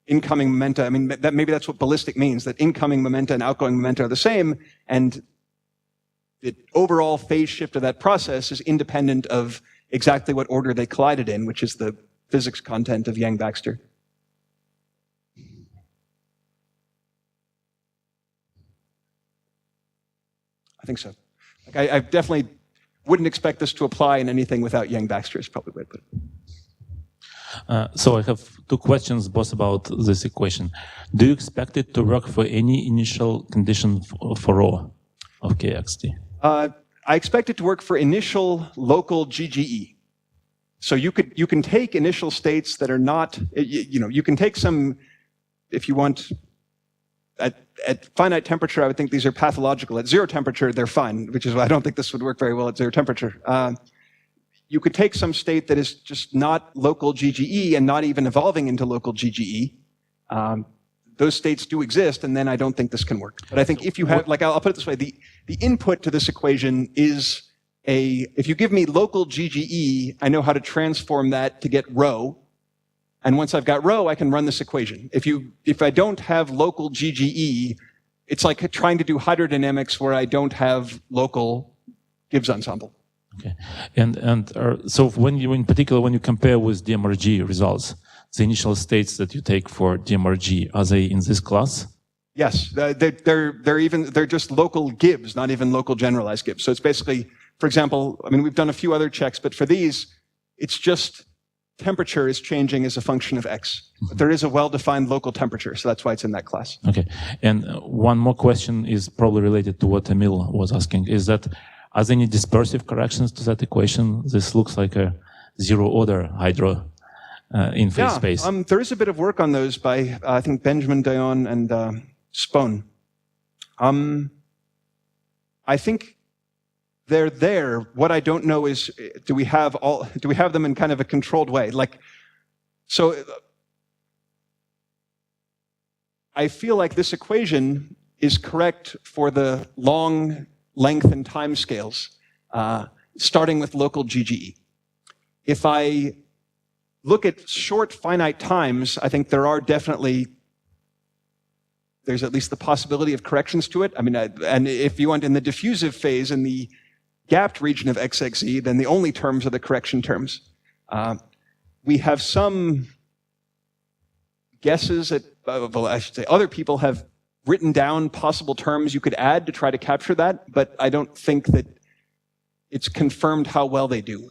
incoming momenta, I mean, maybe that's what ballistic means, that incoming momenta and outgoing momenta are the same, and the overall phase shift of that process is independent of exactly what order they collided in, which is the physics content of Yang-Baxter. I think so. Like I definitely wouldn't expect this to apply in anything without Yang-Baxter, is probably the way to put it. So I have two questions, both about this equation. Do you expect it to work for any initial condition for ρ of kxt? I expect it to work for initial local GGE. So you can take initial states that are not, you can take some, if you want, at finite temperature, I would think these are pathological. At zero temperature, they're fine, which is why I don't think this would work very well at zero temperature. You could take some state that is just not local GGE and not even evolving into local GGE. those states do exist, and then I don't think this can work. But I think if you have, like, I'll put it this way, the input to this equation is if you give me local GGE, I know how to transform that to get rho. And once I've got rho, I can run this equation. If I don't have local GGE, it's like trying to do hydrodynamics where I don't have local Gibbs ensemble. Okay, and so in particular, when you compare with DMRG results, the initial states that you take for DMRG, are they in this class? Yes, they're just local Gibbs, not even local generalized Gibbs. So it's basically, for example, I mean, we've done a few other checks, but for these, it's just temperature is changing as a function of x. But there is a well-defined local temperature, so that's why it's in that class. Okay, and one more question is probably related to what Emil was asking, is that are there any dispersive corrections to that equation? This looks like a zero-order hydro in phase space. There is a bit of work on those by, I think, Benjamin Dayon and Spohn. I think they're there. What I don't know is, do we have them in kind of a controlled way? Like, so I feel like this equation is correct for the long length and time scales, starting with local GGE. If I look at short finite times, I think there's at least the possibility of corrections to it. I mean, and if you want in the diffusive phase, in the gapped region of XXZ, then the only terms are the correction terms. We have some guesses at, well, I should say, other people have written down possible terms you could add to try to capture that, but I don't think that it's confirmed how well they do.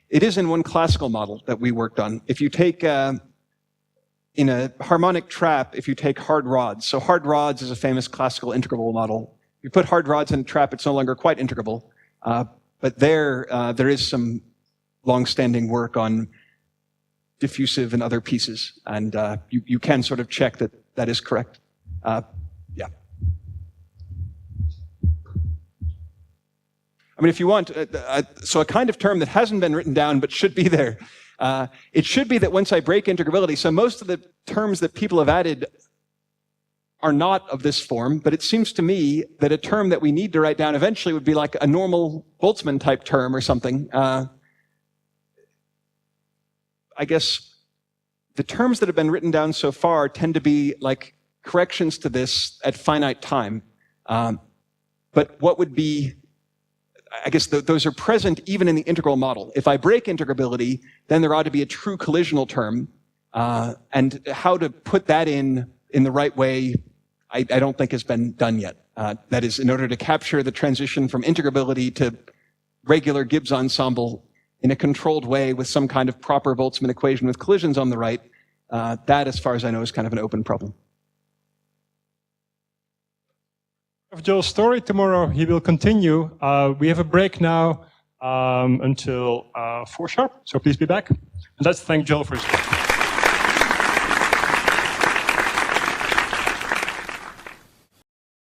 It is in one classical model that we worked on. If you take, in a harmonic trap, if you take hard rods, so hard rods is a famous classical integrable model. If you put hard rods in a trap, it's no longer quite integrable. But there is some long-standing work on diffusive and other pieces, and you can sort of check that that is correct. Yeah. I mean, if you want, so a kind of term that hasn't been written down but should be there. It should be that once I break integrability, so most of the terms that people have added are not of this form, but it seems to me that a term that we need to write down eventually would be like a normal Boltzmann type term or something. I guess the terms that have been written down so far tend to be like corrections to this at finite time. But what would be, I guess those are present even in the integral model. If I break integrability, then there ought to be a true collisional term. And how to put that in the right way, I don't think has been done yet. That is, in order to capture the transition from integrability to regular Gibbs ensemble in a controlled way with some kind of proper Boltzmann equation with collisions on the right, that, as far as I know, is kind of an open problem. Of Joel's story tomorrow, he will continue. We have a break now until 4 sharp, so please be back. And let's thank Joel for his talk.